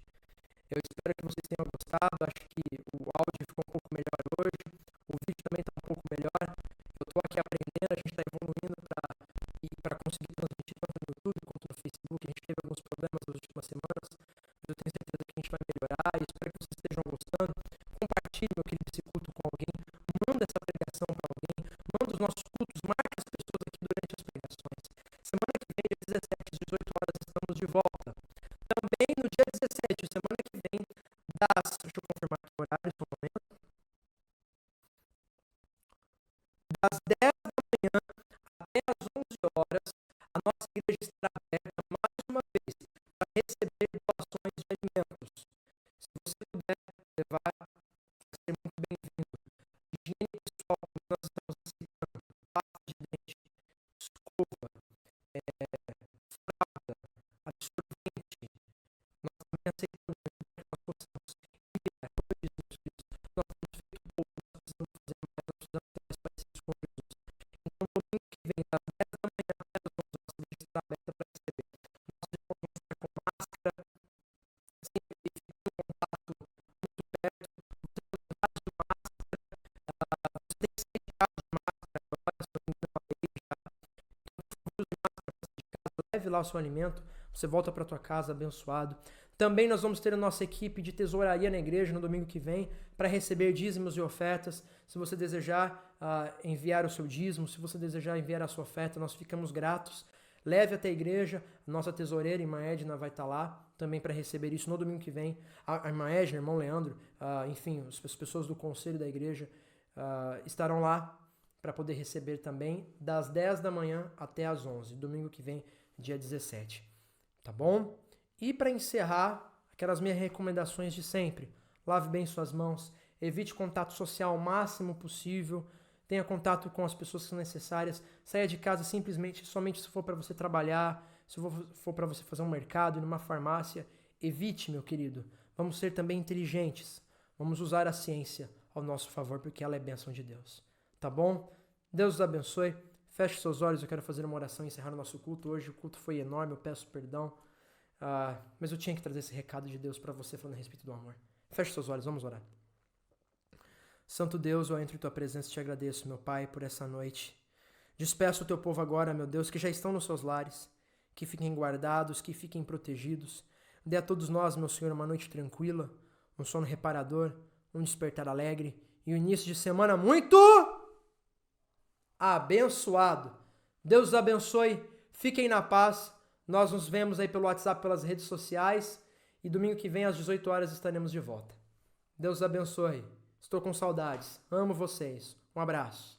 Eu espero que vocês tenham gostado. Acho que o áudio ficou um pouco melhor hoje. O vídeo também está um pouco melhor. Eu estou aqui aprendendo, a gente está evoluindo para conseguir transmitir tanto no YouTube quanto no Facebook. A gente teve alguns problemas nas últimas semanas, mas eu tenho certeza que a gente vai melhorar e espero que vocês estejam gostando. Compartilhe, meu querido, esse culto com alguém. Manda essa pregação para alguém. Manda os nossos cultos. Marque as pessoas aqui durante as pregações. Semana que vem, dia 17, às 18 horas, estamos de volta. Também no das 10 até as 11 horas, a nossa igreja estará aberta mais uma vez para receber doações de alimentos. Se você puder levar, vai ser muito bem-vindo. Higiene pessoal, como nós estamos aceitando, pasta de dente, escova, fralda, absorvente. Nós também aceitamos que nós possamos enviar. Como eu disse, meus filhos, nós temos feito pouco, nós precisamos fazer mais, nós precisamos ter mais parecidos com Jesus. Então, domingo que vem, das 10 da manhã até as 11, nossa igreja está aberta para receber. Nós devemos estar com máscara, sempre ficando em contato muito perto. Você não está de máscara, você tem que sair de casa de máscara agora, se eu não me falei já. Então, por favor, use máscara para sair de casa, leve lá o seu alimento, você volta para a tua casa abençoado. Também nós vamos ter a nossa equipe de tesouraria na igreja no domingo que vem para receber dízimos e ofertas. Se você desejar enviar o seu dízimo, se você desejar enviar a sua oferta, nós ficamos gratos. Leve até a igreja, a nossa tesoureira, irmã Edna, vai estar lá também para receber isso no domingo que vem. A irmã Edna, irmão Leandro, enfim, as pessoas do conselho da igreja estarão lá para poder receber também das 10 da manhã até as 11, domingo que vem, dia 17. Tá bom? E para encerrar, aquelas minhas recomendações de sempre. Lave bem suas mãos, evite contato social o máximo possível, tenha contato com as pessoas que são necessárias, saia de casa simplesmente, somente se for para você trabalhar, se for para você fazer um mercado, ir numa farmácia. Evite, meu querido. Vamos ser também inteligentes. Vamos usar a ciência ao nosso favor, porque ela é bênção de Deus. Tá bom? Deus os abençoe. Feche seus olhos, eu quero fazer uma oração e encerrar o nosso culto. Hoje o culto foi enorme, eu peço perdão. Mas eu tinha que trazer esse recado de Deus para você falando a respeito do amor. Feche seus olhos, vamos orar. Santo Deus, eu entro em tua presença e te agradeço, meu Pai, por essa noite. Despeço o teu povo agora, meu Deus, que já estão nos seus lares, que fiquem guardados, que fiquem protegidos. Dê a todos nós, meu Senhor, uma noite tranquila, um sono reparador, um despertar alegre e um início de semana muito abençoado. Deus os abençoe, fiquem na paz. Nós nos vemos aí pelo WhatsApp, pelas redes sociais. E domingo que vem, às 18 horas, estaremos de volta. Deus os abençoe. Estou com saudades. Amo vocês. Um abraço.